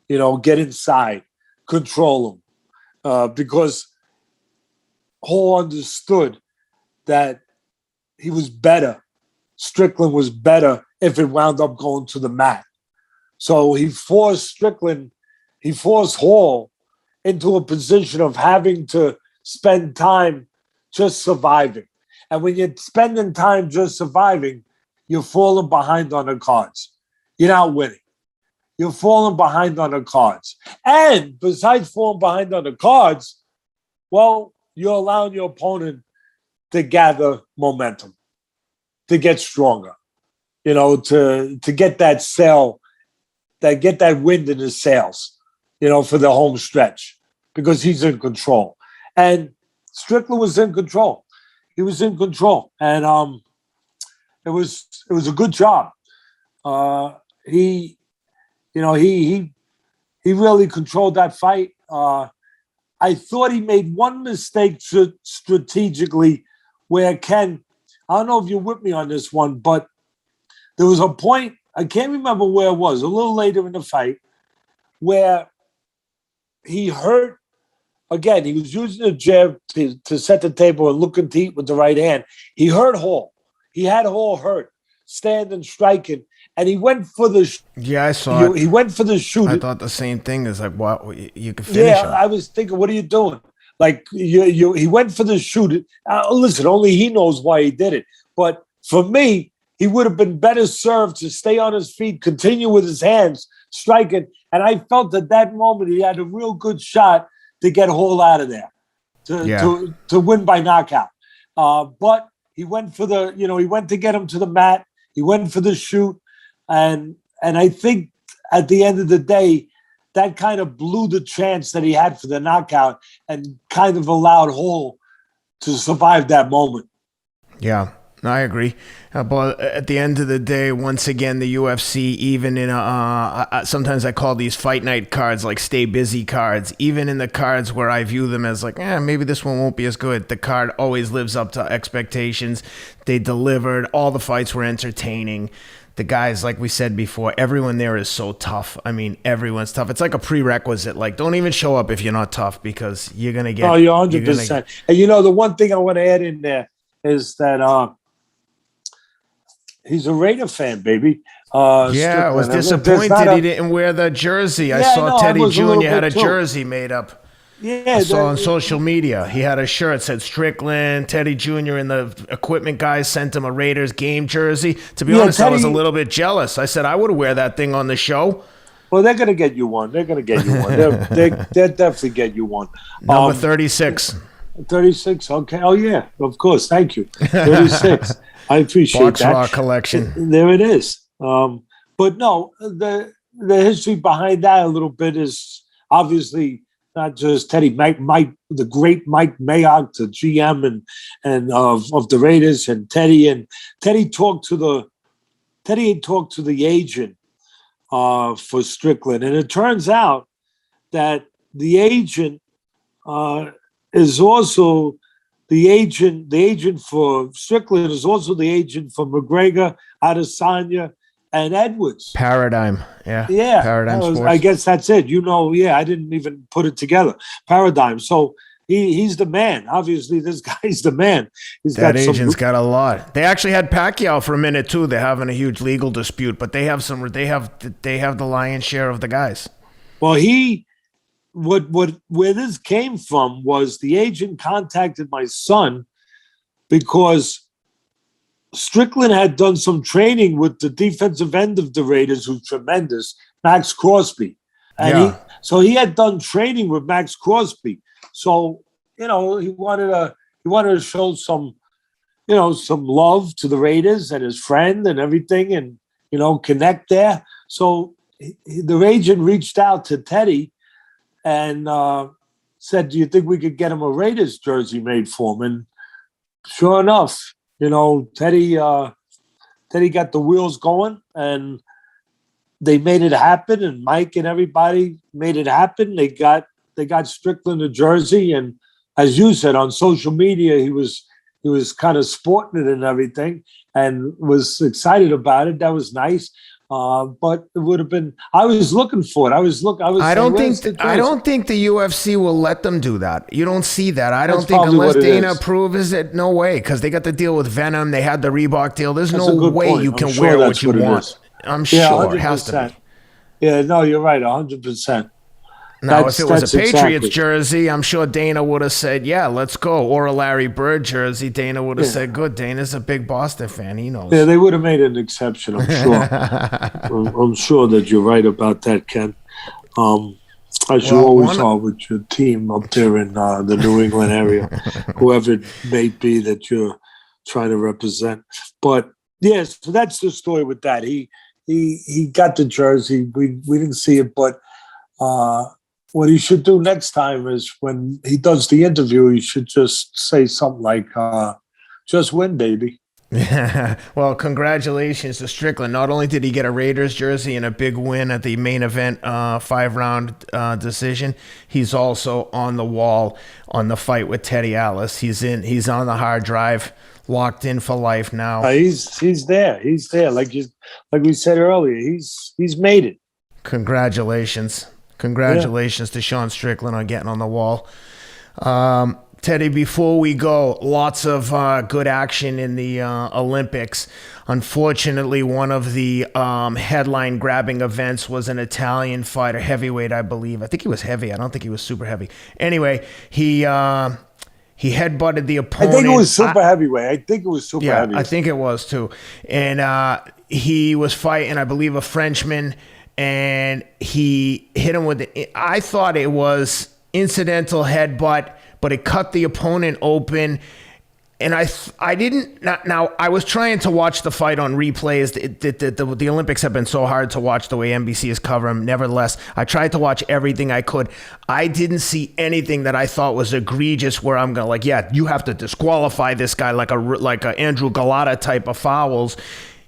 him, get inside, control him, because Hall understood that he was better. Strickland was better if it wound up going to the mat. So he forced Hall into a position of having to spend time just surviving. And when you're spending time just surviving, you're falling behind on the cards. You're not winning. You're falling behind on the cards. And besides falling behind on the cards, well, you're allowing your opponent to gather momentum, to get stronger, to get that sail, get that wind in his sails, for the home stretch, because he's in control. And Strickland was in control. He was in control. And it was a good job. He really controlled that fight. I thought he made one mistake strategically, where Ken, I don't know if you're with me on this one, but there was a point, I can't remember where it was, a little later in the fight, where he hurt, again, he was using the jab to set the table and looking to eat with the right hand. He hurt Hall. He had Hall hurt, standing, striking, and he went for the... Yeah, I saw it. He went for the shoot. I thought the same thing. Is like, what, you could finish him. I was thinking, what are you doing? Like, he went for the shoot. Listen, only he knows why he did it. But for me, he would have been better served to stay on his feet, continue with his hands, striking. And I felt at that moment he had a real good shot to get Hall out of there, to win by knockout. But he went for he went to get him to the mat. He went for the shoot. And I think at the end of the day, that kind of blew the chance that he had for the knockout and kind of allowed Hall to survive that moment. Yeah, I agree. But at the end of the day, once again, the UFC, even in sometimes I call these fight night cards like stay busy cards, even in the cards where I view them as like, maybe this one won't be as good, the card always lives up to expectations. They delivered. All the fights were entertaining. The guys, like we said before, everyone there is so tough. I mean, everyone's tough. It's like a prerequisite. Like, don't even show up if you're not tough, because you're going to get... Oh, you're 100%. And the one thing I want to add in there is that he's a Raider fan, baby. I was disappointed he didn't wear the jersey. I saw Teddy Jr. had a jersey made up. Yeah, I saw on social media. He had a shirt that said Strickland. Teddy Jr. and the equipment guys sent him a Raiders game jersey. To be honest, Teddy, I was a little bit jealous. I said I would wear that thing on the show. Well, they're going to get you one. They'll definitely get you one. Number 36. 36, okay. Oh, yeah, of course. Thank you. 36. I appreciate Box that. Raw collection. There it is. But no, the history behind that a little bit is obviously not just Teddy, Mike, the great Mike Mayock, the GM and of the Raiders, and Teddy talked to the agent for Strickland, and it turns out that the agent is also the agent for Strickland is also the agent for McGregor, Adesanya, and Edwards. Paradigm. Yeah. Paradigm Sports. I guess that's it. I didn't even put it together. Paradigm. So he's the man. Obviously, this guy's the man. That agent's got a lot. They actually had Pacquiao for a minute too. They're having a huge legal dispute, but they have the lion's share of the guys. Well, where this came from was the agent contacted my son because Strickland had done some training with the defensive end of the Raiders, who's tremendous, Max Crosby. And he had done training with Max Crosby. So, he wanted to show some love to the Raiders and his friend and everything, and, connect there. So the agent reached out to Teddy and said, do you think we could get him a Raiders jersey made for him? And sure enough, Teddy got the wheels going, and they made it happen. And Mike and everybody made it happen. They got Strickland a jersey, and as you said, on social media, he was kind of sporting it and everything, and was excited about it. That was nice. But it would have been. I was looking for it. I don't think the UFC will let them do that. You don't see that. I don't think unless Dana approves it. No way, because they got the deal with Venom. They had the Reebok deal. There's no way you can wear what you want. I'm sure it has to be. Yeah, no, you're right, 100%. Now, if it was a Patriots jersey, I'm sure Dana would have said, yeah, let's go. Or a Larry Bird jersey, Dana would have said, good. Dana's a big Boston fan. He knows. Yeah, they would have made an exception, I'm sure. I'm sure that you're right about that, Ken. As you always are with your team up there in the New England area, whoever it may be that you're trying to represent. But, yes, so that's the story with that. He got the jersey. We didn't see it, but what he should do next time is when he does the interview, he should just say something like, just win, baby. Well, congratulations to Strickland. Not only did he get a Raiders jersey and a big win at the main event 5-round decision, he's also on the wall on the fight with Teddy Atlas. He's on the hard drive, locked in for life now. He's there. He's there. Like we said earlier, he's made it. Congratulations to Sean Strickland on getting on the wall. Teddy, before we go, lots of good action in the Olympics. Unfortunately, one of the headline-grabbing events was an Italian fighter, heavyweight, I believe. I think he was heavy. I don't think he was super heavy. Anyway, he headbutted the opponent. I think it was super heavyweight. I think it was too. And he was fighting, I believe, a Frenchman, and he hit him with it. I thought it was incidental headbutt, but it cut the opponent open, And I didn't. Now I was trying to watch the fight on replays. The Olympics have been so hard to watch the way NBC is covering them. Nevertheless, I tried to watch everything I could. I didn't see anything that I thought was egregious where I'm going you have to disqualify this guy like a Andrew Galata type of fouls.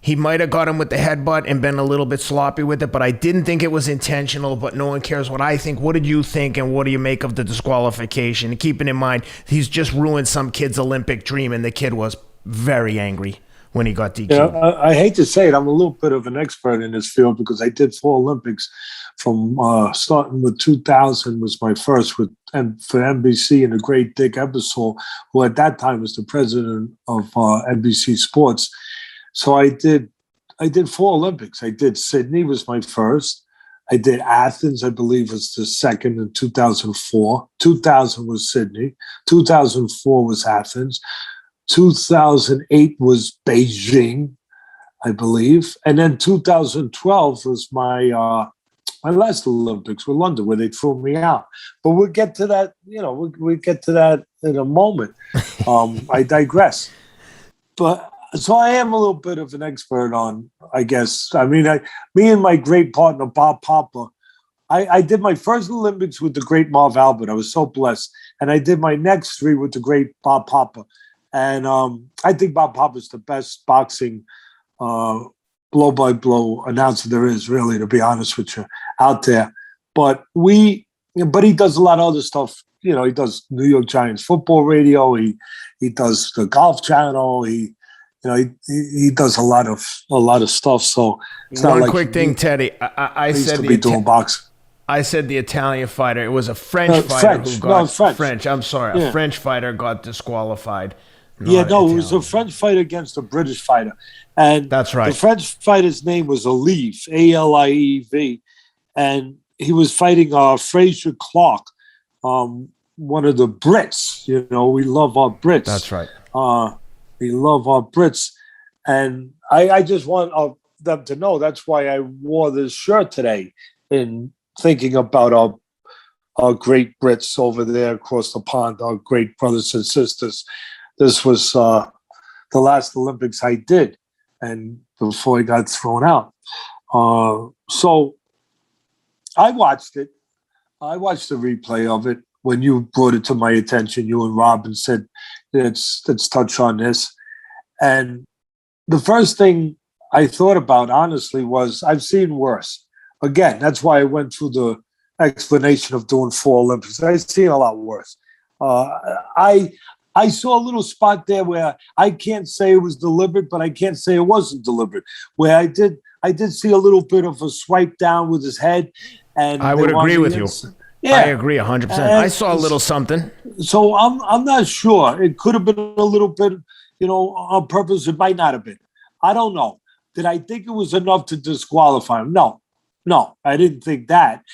He might have got him with the headbutt and been a little bit sloppy with it, but I didn't think it was intentional, but no one cares what I think. What did you think, and what do you make of the disqualification? And keeping in mind, he's just ruined some kid's Olympic dream, and the kid was very angry when he got DQ'd. Yeah, I hate to say it, I'm a little bit of an expert in this field because I did 4 Olympics from starting with 2000 was my first for NBC, and the great Dick Ebersol, who at that time was the president of NBC Sports. So I did 4 Olympics. I did Sydney was my first. I did Athens, I believe, was the second in 2004. 2000 was Sydney. 2004 was Athens. 2008 was Beijing, I believe. And then 2012 was my last Olympics with London, where they threw me out. But we'll get to that, we'll get to that in a moment. I digress. But so I am a little bit of an expert on, I guess. I mean, me and my great partner, Bob Papa, I did my first Olympics with the great Marv Albert. I was so blessed. And I did my next 3 with the great Bob Papa. And I think Bob Papa is the best boxing blow-by-blow announcer there is, really, to be honest with you, out there. But he does a lot of other stuff. He does New York Giants football radio. He does the Golf Channel. He does a lot of stuff. So it's one not like quick thing, Teddy. I said doing boxing. I said the Italian fighter. It was a French fighter who got French. I'm sorry, a French fighter got disqualified. It was a French fighter against a British fighter, and that's right. The French fighter's name was Aliev, Aliev, and he was fighting Fraser Clark, one of the Brits. We love our Brits. That's right. We love our Brits. And I just want them to know that's why I wore this shirt today, in thinking about our great Brits over there across the pond, our great brothers and sisters. This was the last Olympics I did, and before I got thrown out. So I watched it. I watched the replay of it. When you brought it to my attention, you and Robin said, let's touch on this. And the first thing I thought about, honestly, was I've seen worse. Again, that's why I went through the explanation of doing 4 Olympics. I've seen a lot worse. I saw a little spot there where I can't say it was deliberate, but I can't say it wasn't deliberate, where I did see a little bit of a swipe down with his head. And I would agree with you. Yeah. I agree 100%. I saw a little something. So I'm not sure. It could have been a little bit, on purpose. It might not have been. I don't know. Did I think it was enough to disqualify him? No, I didn't think that.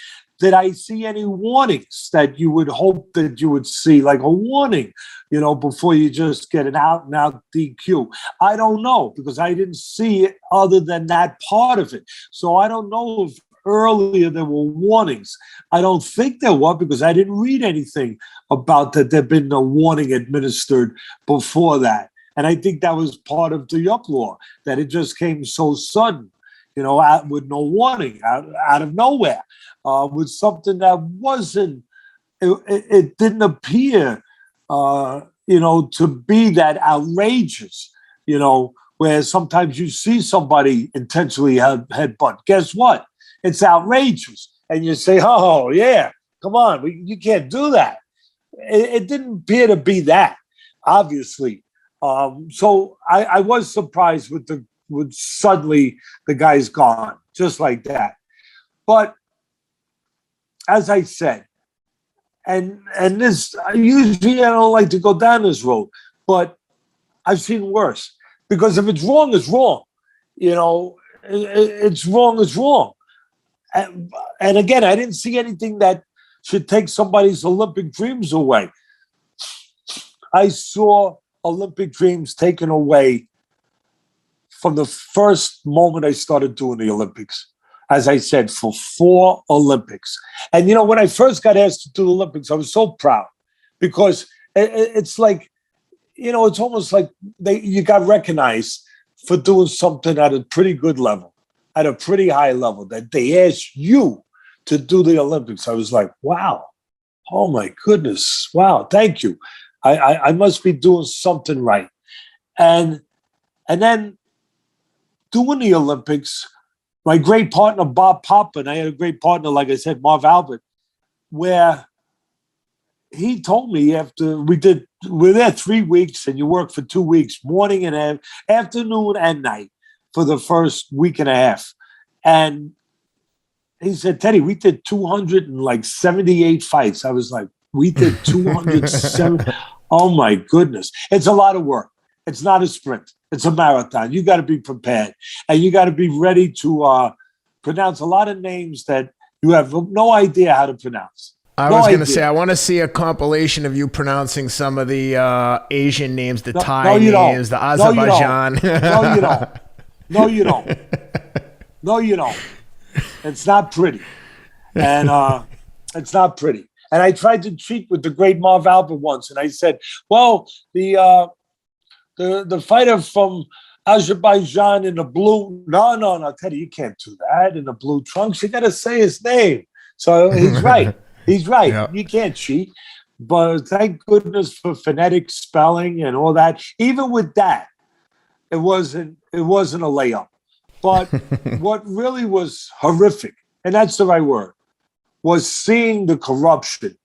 Did I see any warnings that you would hope that you would see, like a warning, before you just get an out-and-out DQ? I don't know, because I didn't see it other than that part of it. So I don't know if earlier there were warnings. I don't think there were, because I didn't read anything about that there'd been a warning administered before that. And I think that was part of the uproar, that it just came so sudden, out with no warning, out of nowhere, with something that wasn't, it didn't appear, to be that outrageous, where sometimes you see somebody intentionally headbutt. Guess what? It's outrageous. And you say, oh, yeah, come on, you can't do that. It didn't appear to be that, obviously. So I was surprised with suddenly the guy's gone, just like that. But as I said, and this, usually I don't like to go down this road, but I've seen worse. Because if it's wrong, it's wrong. It's wrong, it's wrong. And again, I didn't see anything that should take somebody's Olympic dreams away. I saw Olympic dreams taken away from the first moment I started doing the Olympics. As I said, for 4 Olympics. And, when I first got asked to do the Olympics, I was so proud, because it's like, it's almost like you got recognized for doing something at a pretty good level, at a pretty high level, that they asked you to do the Olympics. I was like, wow, oh my goodness, wow, thank you. I must be doing something right. And then doing the Olympics, my great partner, Bob Papa, and I had a great partner, like I said, Marv Albert, where he told me after we're there 3 weeks and you work for 2 weeks, morning and afternoon and night for the first week and a half. And he said, Teddy, we did 278 fights. I was like, we did 207. Oh my goodness. It's a lot of work. It's not a sprint. It's a marathon. You got to be prepared, and you got to be ready to pronounce a lot of names that you have no idea how to pronounce. I was going to say, I want to see a compilation of you pronouncing some of the Asian names, the Thai names, the Azerbaijan. No, you don't. No, you don't. No, you don't. It's not pretty. And it's not pretty. And I tried to cheat with the great Marv Albert once, and I said, well, the fighter from Azerbaijan in the blue, no, Teddy, you can't do that in the blue trunks. You got to say his name. So he's right. He's right. Yeah. You can't cheat. But thank goodness for phonetic spelling and all that. Even with that, it wasn't a layup. But what really was horrific, and that's the right word, was seeing the corruption.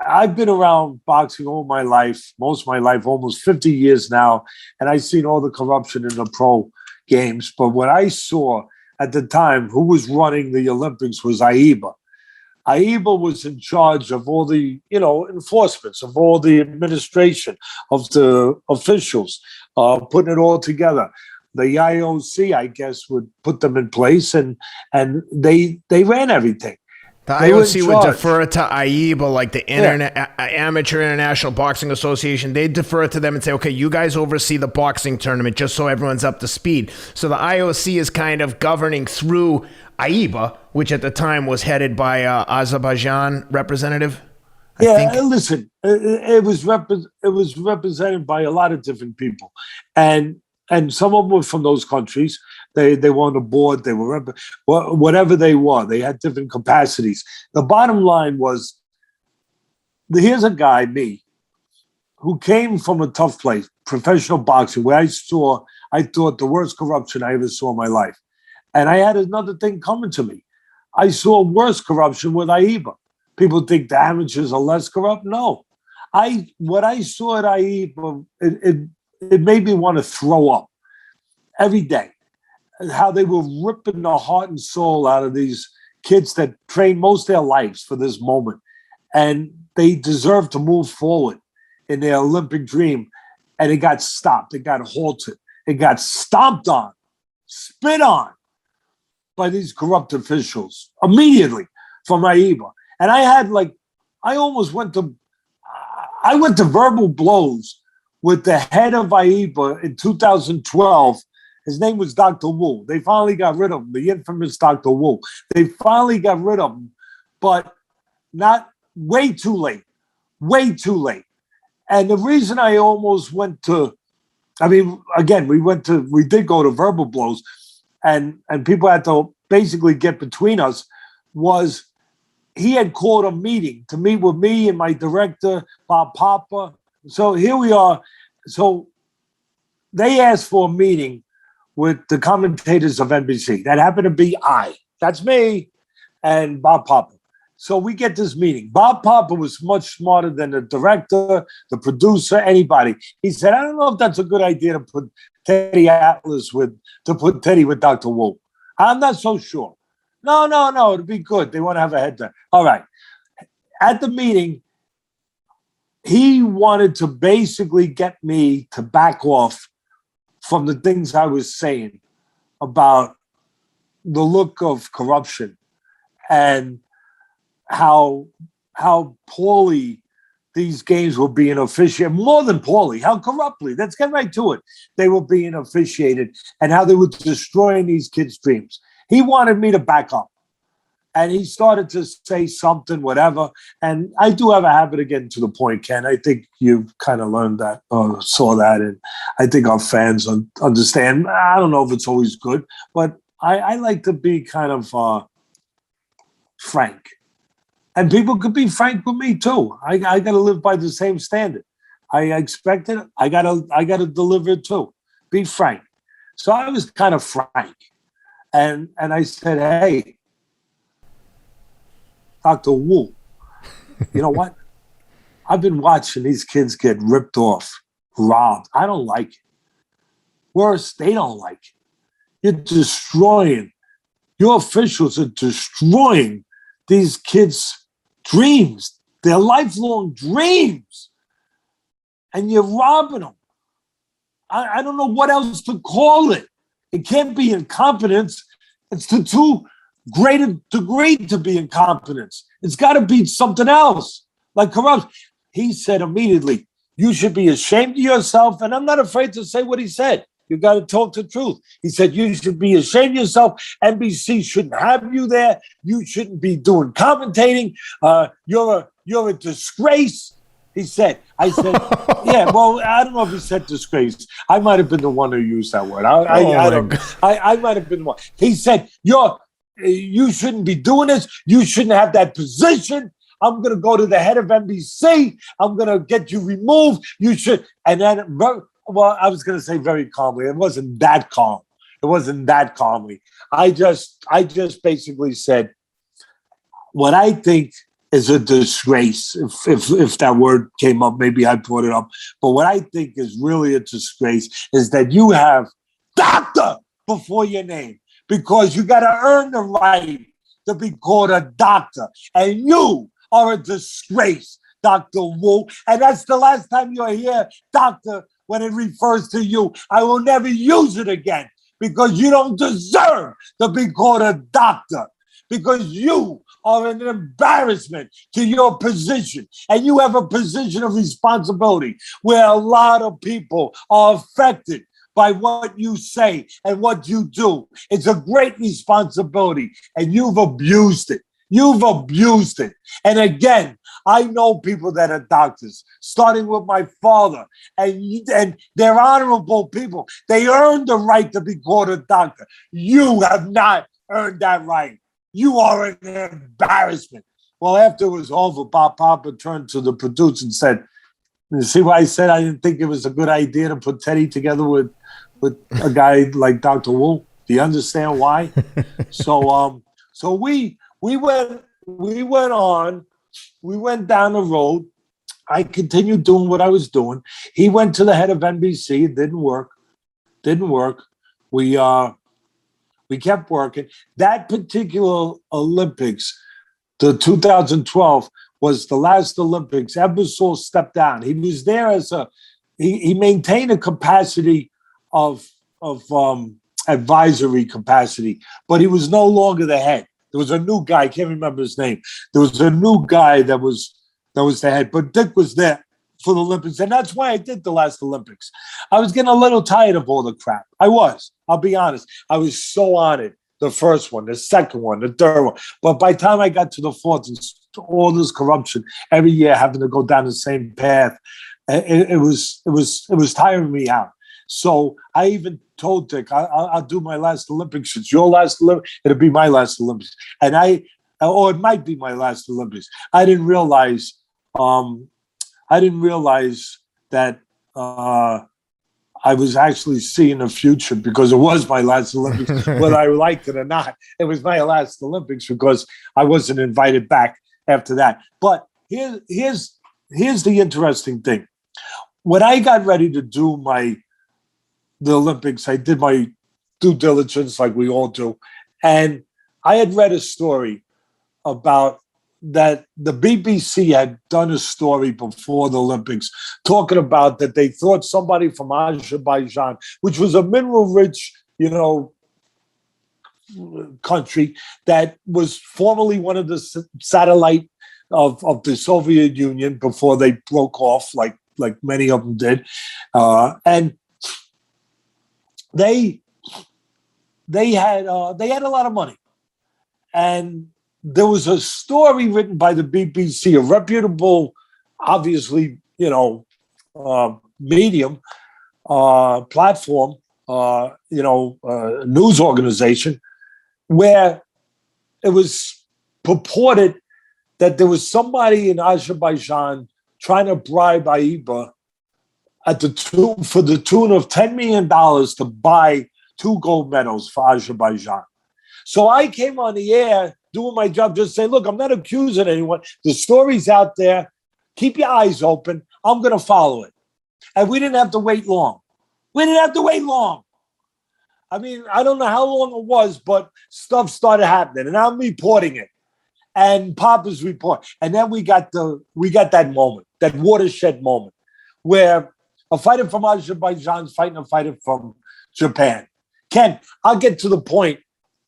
I've been around boxing all my life, most of my life, almost 50 years now, and I've seen all the corruption in the pro games. But what I saw at the time, who was running the Olympics was AIBA. AIBA was in charge of all the, enforcements, of all the administration, of the officials, putting it all together. The IOC, I guess, would put them in place, and they ran everything. The IOC would defer to AIBA, like the Amateur International Boxing Association. They'd defer to them and say, okay, you guys oversee the boxing tournament just so everyone's up to speed. So the IOC is kind of governing through AIBA, which at the time was headed by Azerbaijan representative. Listen, it was represented by a lot of different people. And some of them were from those countries. They were on the board. They were whatever they were. They had different capacities. The bottom line was, here's a guy, me, who came from a tough place, professional boxing, where I thought the worst corruption I ever saw in my life. And I had another thing coming to me. I saw worse corruption with AIBA. People think the amateurs are less corrupt. No. What I saw at AIBA, it made me want to throw up every day. How they were ripping the heart and soul out of these kids that trained most of their lives for this moment. And they deserve to move forward in their Olympic dream. And it got stopped. It got halted. It got stomped on, spit on by these corrupt officials immediately from AIBA. And I went to verbal blows with the head of AIBA in 2012. His name was Dr. Wu. They finally got rid of him, the infamous Dr. Wu. They finally got rid of him, but not way too late. And the reason I almost went to, we did go to verbal blows, and people had to basically get between us, was he had called a meeting to meet with me and my director, Bob Papa. So here we are. So they asked for a meeting with the commentators of NBC. That happened to be that's me, and Bob Papa. So we get this meeting. Bob Papa was much smarter than the director, the producer, anybody. He said, I don't know if that's a good idea to put Teddy with Dr. Wu. I'm not so sure. No, it'd be good. They want to have a head there. All right. At the meeting, he wanted to basically get me to back off from the things I was saying about the look of corruption and how poorly these games were being officiated, more than poorly, how corruptly, let's get right to it, they were being officiated, and how they were destroying these kids' dreams. He wanted me to back up. And he started to say something, whatever. And I do have a habit of getting to the point, Ken. I think you've kind of learned that or saw that. And I think our fans understand. I don't know if it's always good, but I like to be kind of frank. And people could be frank with me too. I got to live by the same standard. I expect it. I gotta deliver it too. Be frank. So I was kind of frank. And I said, hey, Dr. Wu, you know what? I've been watching these kids get ripped off, robbed. I don't like it. Worse, they don't like it. You're destroying. Your officials are destroying these kids' dreams, their lifelong dreams. And you're robbing them. I don't know what else to call it. It can't be incompetence. It's the too great a degree to be incompetence. It's got to be something else, like corruption. He said immediately, you should be ashamed of yourself. And I'm not afraid to say what he said. You got to talk the truth. He said, you should be ashamed of yourself. NBC shouldn't have you there. You shouldn't be doing commentating. You're a disgrace. He said, I said, yeah, well, I don't know if he said disgrace. I might have been the one who used that word. I don't know. I might have been the one. He said, you shouldn't be doing this. You shouldn't have that position. I'm going to go to the head of NBC. I'm going to get you removed. You should. And then, well, I was going to say very calmly. It wasn't that calm. It wasn't that calmly. I just basically said, what I think is a disgrace. If that word came up, maybe I brought it up. But what I think is really a disgrace is that you have doctor before your name, because you got to earn the right to be called a doctor. And you are a disgrace, Dr. Wu. And that's the last time you'll hear doctor when it refers to you. I will never use it again, because you don't deserve to be called a doctor, because you are an embarrassment to your position. And you have a position of responsibility where a lot of people are affected by what you say and what you do. It's a great responsibility, and you've abused it. You've abused it. And again, I know people that are doctors, starting with my father, and they're honorable people. They earned the right to be called a doctor. You have not earned that right. You are an embarrassment. Well, after it was over, Bob Papa turned to the producer and said, you see why I said I didn't think it was a good idea to put Teddy together with a guy like Dr. Wu? Do you understand why? So we went on, we went down the road. I continued doing what I was doing. He went to the head of NBC. It didn't work. We kept working. That particular Olympics, the 2012, was the last Olympics. Ebersol stepped down. He was there as he maintained a capacity of advisory capacity, but he was no longer the head. There was a new guy. I can't remember his name. There was a new guy that was the head, but Dick was there for the Olympics, and that's why I did the last Olympics. I was getting a little tired of all the crap. I was. I'll be honest. I was so on it. The first one, the second one, the third one. But by the time I got to the fourth, and all this corruption every year, having to go down the same path, it was tiring me out. So I even told Dick, I'll do my last Olympics. It's your last Olympics. It'll be my last Olympics, or it might be my last Olympics. I didn't realize that I was actually seeing the future, because it was my last Olympics, whether I liked it or not. It was my last Olympics because I wasn't invited back after that. But here's the interesting thing. When I got ready to do the Olympics, I did my due diligence like we all do. And I had read a story about that the BBC had done a story before the Olympics talking about that they thought somebody from Azerbaijan, which was a mineral-rich, country that was formerly one of the satellite of the Soviet Union before they broke off, like many of them did, and they had a lot of money, and there was a story written by the BBC, a reputable, obviously, medium, platform, news organization, where it was purported that there was somebody in Azerbaijan trying to bribe AIBA for the tune of $10 million to buy 2 gold medals for Azerbaijan. So I came on the air doing my job, just saying, look, I'm not accusing anyone. The story's out there. Keep your eyes open. I'm going to follow it. And we didn't have to wait long. I mean, I don't know how long it was, but stuff started happening. And I'm reporting it. And Papa's report. And then we got that moment, that watershed moment, where a fighter from Azerbaijan is fighting a fighter from Japan. Ken, I'll get to the point.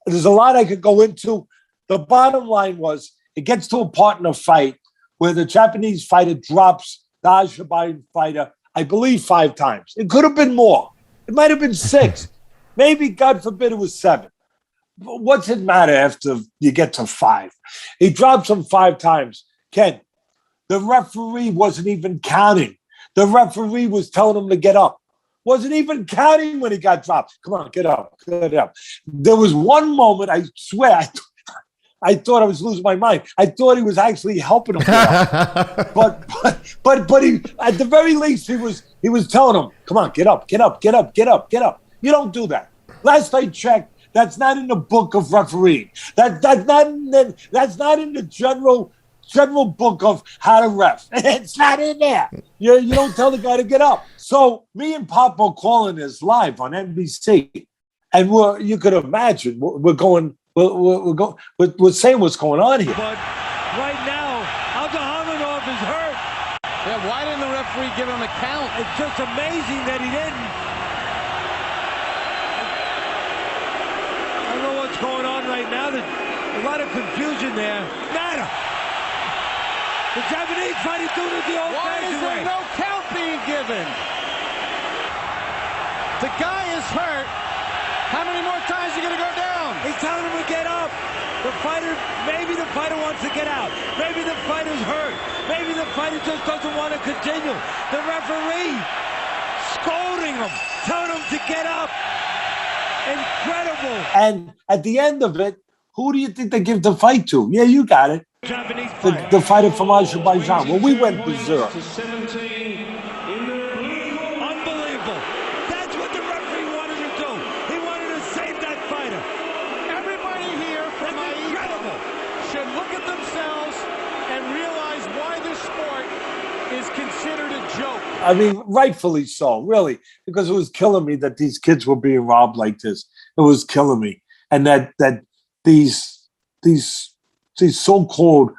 There's a lot I could go into. The bottom line was, it gets to a part in a fight where the Japanese fighter drops the Azerbaijan fighter, I believe 5 times. It could have been more. It might have been 6. Maybe, God forbid, it was 7. But what's it matter after you get to 5? He drops him 5 times. Ken, the referee wasn't even counting. The referee was telling him to get up. Wasn't even counting when he got dropped. Come on, get up, get up. There was one moment, I swear, I thought I was losing my mind. I thought he was actually helping him get up. but he, at the very least, he was telling him, come on, get up, get up, get up, get up, get up. You don't do that. Last I checked, that's not in the book of refereeing. That's not in the general book of how to ref. It's not in there. You don't tell the guy to get up. So me and Pop are calling this live on NBC, and you could imagine we're saying what's going on here. But right now, Abdulhamanov is hurt. Yeah, why didn't the referee give him a count? It's just amazing that he didn't. I don't know what's going on right now. There's a lot of confusion there. Nada. The Japanese fighting through the old-fashioned way. Why is there no count being given? The guy is hurt. How many more times are you going to go down? He's telling him to get up. Maybe the fighter wants to get out. Maybe the fighter's hurt. Maybe the fighter just doesn't want to continue. The referee scolding him, telling him to get up. Incredible. And at the end of it, who do you think they give the fight to? Yeah, you got it. Japanese the fighter from Azerbaijan. Well, we went berserk. Unbelievable. That's what the referee wanted to do. He wanted to save that fighter. Everybody here from incredible. should look at themselves and realize why this sport is considered a joke. I mean, rightfully so, really, because it was killing me that these kids were being robbed like this. It was killing me. And that these so-called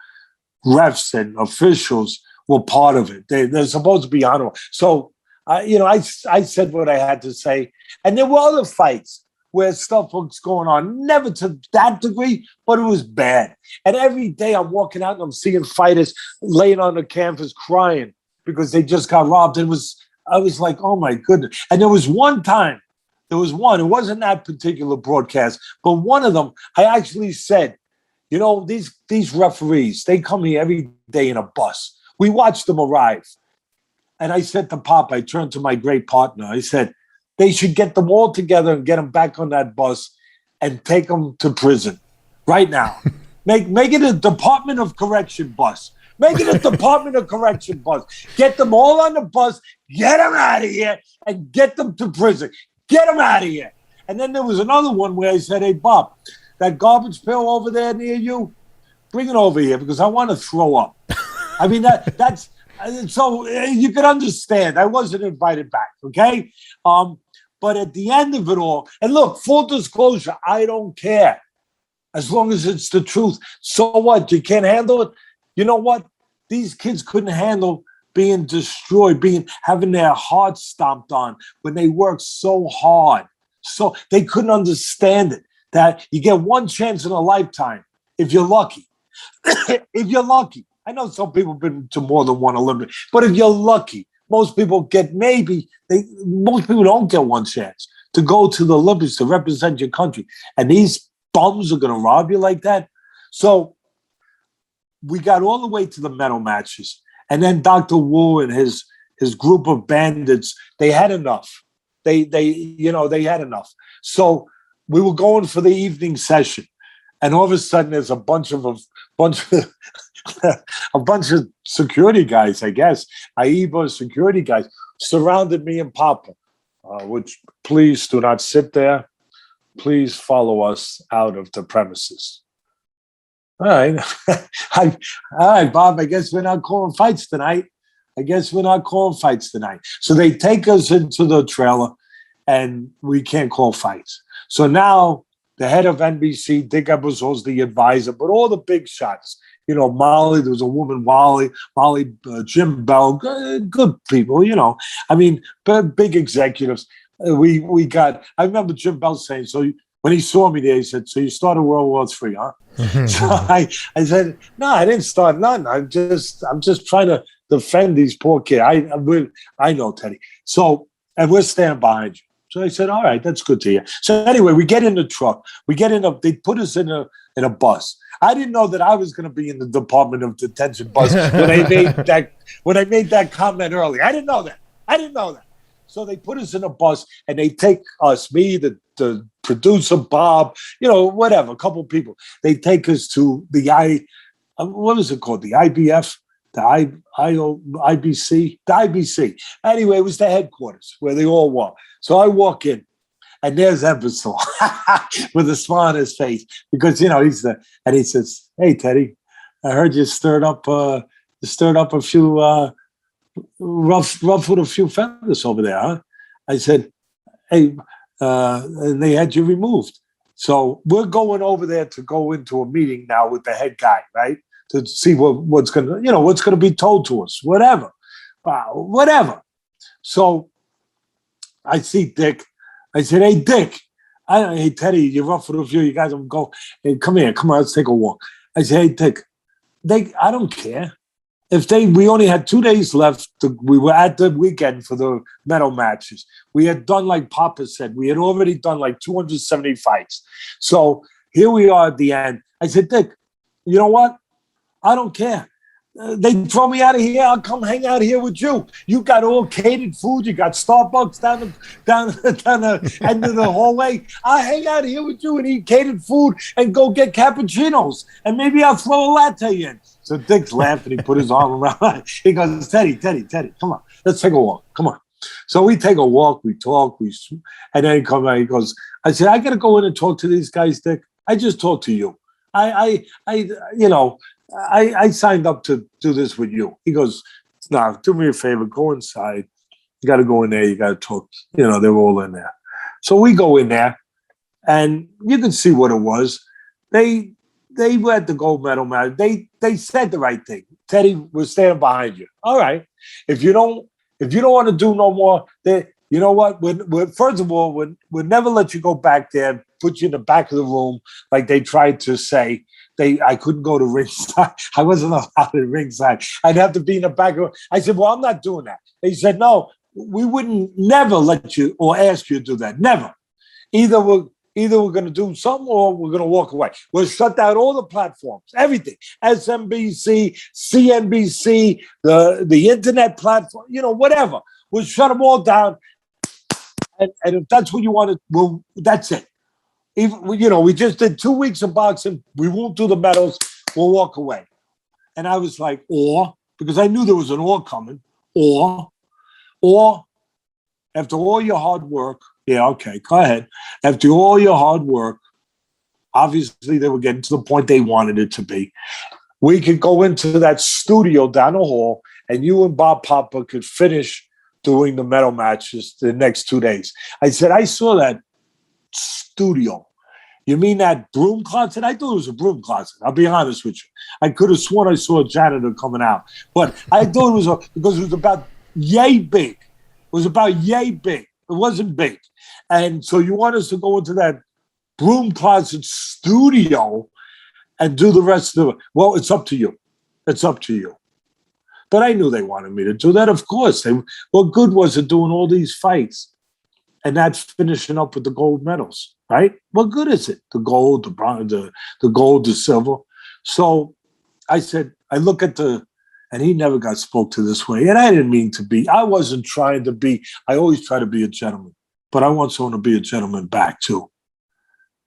refs and officials were part of it. They're supposed to be honorable. So, I said what I had to say. And there were other fights where stuff was going on, never to that degree, but it was bad. And every day I'm walking out and I'm seeing fighters laying on the canvas crying because they just got robbed. And I was like, oh my goodness. And there was one, it wasn't that particular broadcast, but one of them, I actually said, these referees, they come here every day in a bus. We watch them arrive. And I said to Pop, I turned to my great partner, I said, they should get them all together and get them back on that bus and take them to prison right now. Make it a Department of Correction bus. Make it a Department of Correction bus. Get them all on the bus, get them out of here, and get them to prison. Get them out of here. And then there was another one where I said, hey, Bob, that garbage pail over there near you, bring it over here because I want to throw up. I mean, that's so you can understand. I wasn't invited back, okay? But at the end of it all, and look, full disclosure, I don't care as long as it's the truth. So what? You can't handle it? You know what? These kids couldn't handle being destroyed, having their hearts stomped on when they worked so hard. So they couldn't understand it, that you get one chance in a lifetime if you're lucky. If you're lucky. I know some people have been to more than one Olympic, but if you're lucky, most people get most people don't get one chance to go to the Olympics to represent your country. And these bums are going to rob you like that. So we got all the way to the medal matches. And then Dr. Wu and his group of bandits, they had enough. They had enough. So we were going for the evening session. And all of a sudden there's a bunch of security guys, I guess, AIBA security guys, surrounded me and Papa, which please do not sit there. Please follow us out of the premises. All right. All right, Bob, I guess we're not calling fights tonight. So they take us into the trailer and we can't call fights. So now the head of NBC, Dick Ebersole's the advisor, but all the big shots, Molly, there was a woman, Molly, Jim Bell, good people, I mean, big executives. I remember Jim Bell saying, so when he saw me there, he said, so you started World War III, huh? So I said, no, I didn't start none. I'm just trying to defend these poor kids. I know, Teddy. So, and we're standing behind you. So I said, all right, that's good to hear. So anyway, we get in the truck. They put us in a bus. I didn't know that I was going to be in the Department of Detention bus when I made that comment earlier. I didn't know that. So they put us in a bus and they take us, me, the producer, Bob, whatever, a couple of people. They take us to the what is it called? The IBF? The IBC? The IBC. Anyway, it was the headquarters where they all were. So I walk in and there's Ebersole with a smile on his face because, and he says, hey, Teddy, I heard you stirred up a few, ruffled a few feathers over there, huh? I said, hey, and they had you removed. So we're going over there to go into a meeting now with the head guy, right? To see what's gonna be told to us, whatever. So I see Dick. I said, hey, Dick, hey, Teddy, you're ruffled a few. You guys go. Hey, come on, let's take a walk. I said, hey, Dick, I don't care. We only had 2 days left. We were at the weekend for the medal matches. We had done, like Papa said, we had already done like 270 fights. So here we are at the end. I said, Dick, you know what? I don't care. They throw me out of here. I'll come hang out here with you. You got all catered food. You got Starbucks down the end of the hallway. I'll hang out here with you and eat catered food and go get cappuccinos. And maybe I'll throw a latte in. So Dick's laughing. He put his arm around. He goes, Teddy, come on. Let's take a walk. Come on. So we take a walk. We talk. And then he comes out. He goes, I said, I got to go in and talk to these guys, Dick. I just talked to you. I signed up to do this with you. He goes, no, do me a favor. Go inside. You got to go in there. You got to talk. They're all in there. So we go in there, and you can see what it was. They had the gold medal match. They said the right thing. Teddy, we're standing behind you. All right. If you don't want to do no more, you know what? First of all, we'll never let you go back there, put you in the back of the room like they tried to say. I couldn't go to ringside. I wasn't allowed to ringside. I'd have to be in the back of. I said, well, I'm not doing that. They said, no, we wouldn't never let you or ask you to do that. Never. Either we're going to do something or we're going to walk away. We'll shut down all the platforms, everything. SMBC, CNBC, the internet platform, whatever. We'll shut them all down. And if that's what you want to, well, that's it. Even, we just did 2 weeks of boxing. We won't do the medals. We'll walk away. And I was like, because I knew there was an coming, or after all your hard work, yeah, okay, go ahead. After all your hard work, obviously they were getting to the point they wanted it to be. We could go into that studio down the hall and you and Bob Papa could finish doing the medal matches the next 2 days. I said, I saw that studio. You mean that broom closet? I thought it was a broom closet. I'll be honest with you. I could have sworn I saw a janitor coming out. But I thought it was because it was about yay big. It was about yay big. It wasn't big. And so you want us to go into that broom closet studio and do the rest of it. Well, it's up to you. It's up to you. But I knew they wanted me to do that, of course. What good was it doing all these fights and not finishing up with the gold medals, right? What good is it? The gold, the bronze, the gold, the silver. So I said, I look at and he never got spoke to this way. And I didn't mean to be. I wasn't trying to be. I always try to be a gentleman. But I want someone to be a gentleman back, too.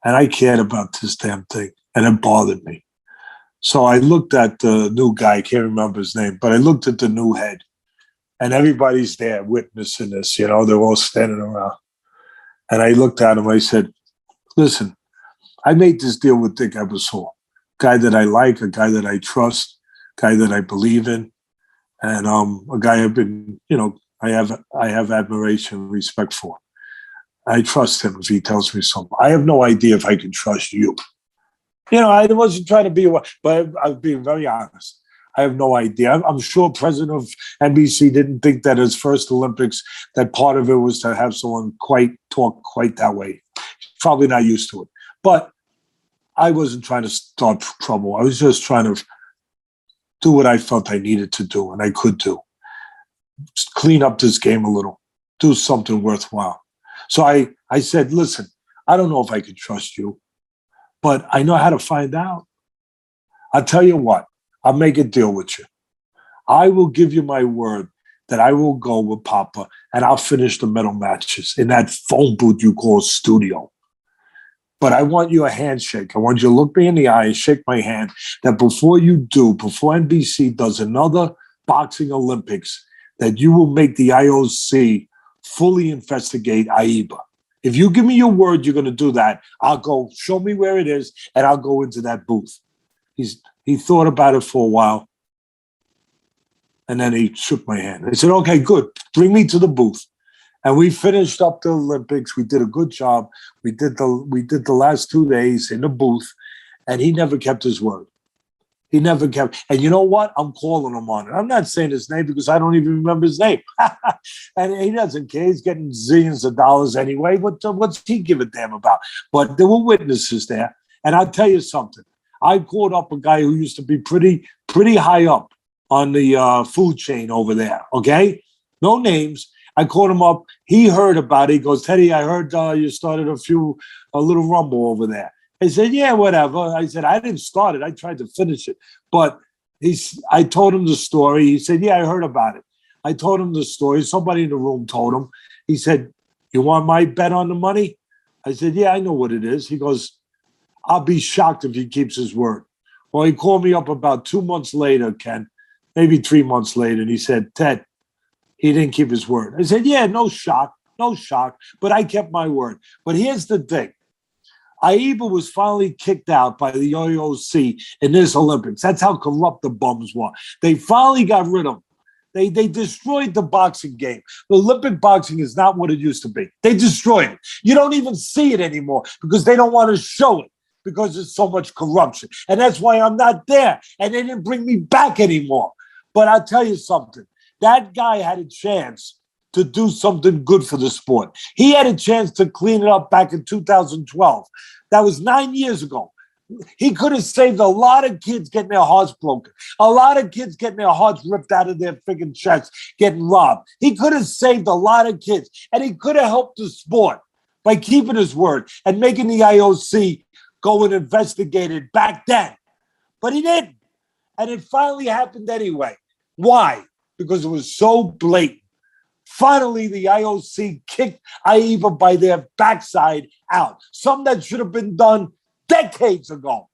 And I cared about this damn thing. And it bothered me. So I looked at the new guy. I can't remember his name. But I looked at the new head. And everybody's there witnessing this. They're all standing around. And I looked at him. I said, listen, I made this deal with Dick Ebersol. Guy that I like, a guy that I trust, guy that I believe in, and a guy I've been, I have admiration and respect for. I trust him if he tells me something. I have no idea if I can trust you. I wasn't trying to be, but I was being very honest. I have no idea. I'm sure president of NBC didn't think that his first Olympics, that part of it was to have someone talk quite that way. Probably not used to it. But I wasn't trying to start trouble. I was just trying to do what I felt I needed to do and I could do. Just clean up this game a little. Do something worthwhile. So I said, listen, I don't know if I can trust you, but I know how to find out. I'll tell you what. I'll make a deal with you. I will give you my word that I will go with Papa and I'll finish the medal matches in that phone booth you call studio. But I want you a handshake. I want you to look me in the eye and shake my hand that before NBC does another boxing Olympics, that you will make the IOC fully investigate AIBA. If you give me your word you're going to do that, I'll go, show me where it is, and I'll go into that booth. He thought about it for a while, and then he shook my hand. I said, okay, good. Bring me to the booth. And we finished up the Olympics. We did a good job. We did the last 2 days in the booth, and he never kept his word. He never kept. And you know what? I'm calling him on it. I'm not saying his name because I don't even remember his name. And he doesn't care. He's getting zillions of dollars anyway. What's he give a damn about? But there were witnesses there. And I'll tell you something. I called up a guy who used to be pretty high up on the food chain over there, okay? No names. I called him up. He heard about it. He goes, Teddy, I heard you started a little rumble over there. I said, yeah, whatever. I said, I didn't start it. I tried to finish it. But I told him the story. He said, yeah, I heard about it. I told him the story. Somebody in the room told him. He said, you want my bet on the money? I said, yeah, I know what it is. He goes, I'll be shocked if he keeps his word. Well, he called me up about 2 months later, Ken, maybe 3 months later, and he said, Ted, he didn't keep his word. I said, yeah, no shock, but I kept my word. But here's the thing. AIBA was finally kicked out by the IOC in this Olympics. That's how corrupt the bums were. They finally got rid of them. They destroyed the boxing game. The Olympic boxing is not what it used to be. They destroyed it. You don't even see it anymore because they don't want to show it because there's so much corruption. And that's why I'm not there. And they didn't bring me back anymore. But I'll tell you something. That guy had a chance to do something good for the sport. He had a chance to clean it up back in 2012. That was 9 years ago. He could have saved a lot of kids getting their hearts broken, a lot of kids getting their hearts ripped out of their freaking chests, getting robbed. He could have saved a lot of kids, and he could have helped the sport by keeping his word and making the IOC go and investigate it back then. But he didn't. And it finally happened anyway. Why? Because it was so blatant. Finally, the IOC kicked AIBA by their backside out. Something that should have been done decades ago.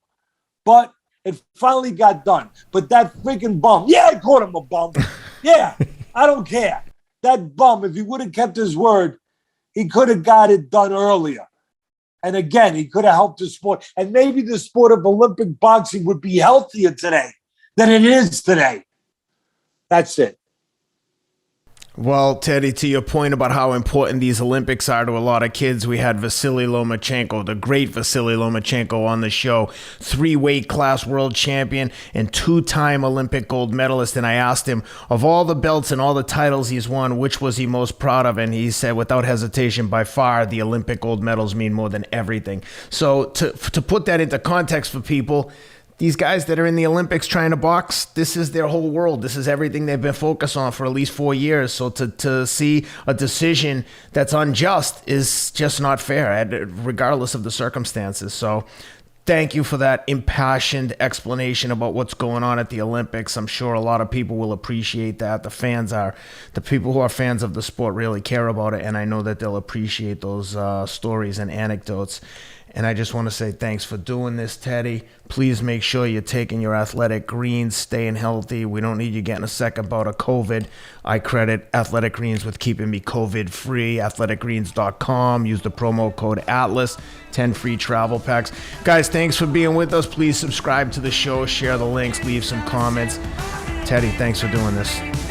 But it finally got done. But that freaking bum, yeah, I called him a bum. Yeah, I don't care. That bum, if he would have kept his word, he could have got it done earlier. And again, he could have helped the sport. And maybe the sport of Olympic boxing would be healthier today than it is today. That's it. Well, Teddy, to your point about how important these Olympics are to a lot of kids, we had Vasily Lomachenko, the great Vasily Lomachenko, on the show, 3-weight class world champion and 2-time Olympic gold medalist. And I asked him, of all the belts and all the titles he's won, which was he most proud of? And he said, without hesitation, by far, the Olympic gold medals mean more than everything. So to put that into context for people, these guys that are in the Olympics trying to box, this is their whole world. This is everything they've been focused on for at least 4 years. So to see a decision that's unjust is just not fair, regardless of the circumstances. So thank you for that impassioned explanation about what's going on at the Olympics. I'm sure a lot of people will appreciate that. The people who are fans of the sport really care about it, and I know that they'll appreciate those stories and anecdotes. And I just want to say thanks for doing this, Teddy. Please make sure you're taking your Athletic Greens, staying healthy. We don't need you getting a second bout of COVID. I credit Athletic Greens with keeping me COVID-free. athleticgreens.com. Use the promo code ATLAS. 10 free travel packs. Guys, thanks for being with us. Please subscribe to the show, share the links, leave some comments. Teddy, thanks for doing this.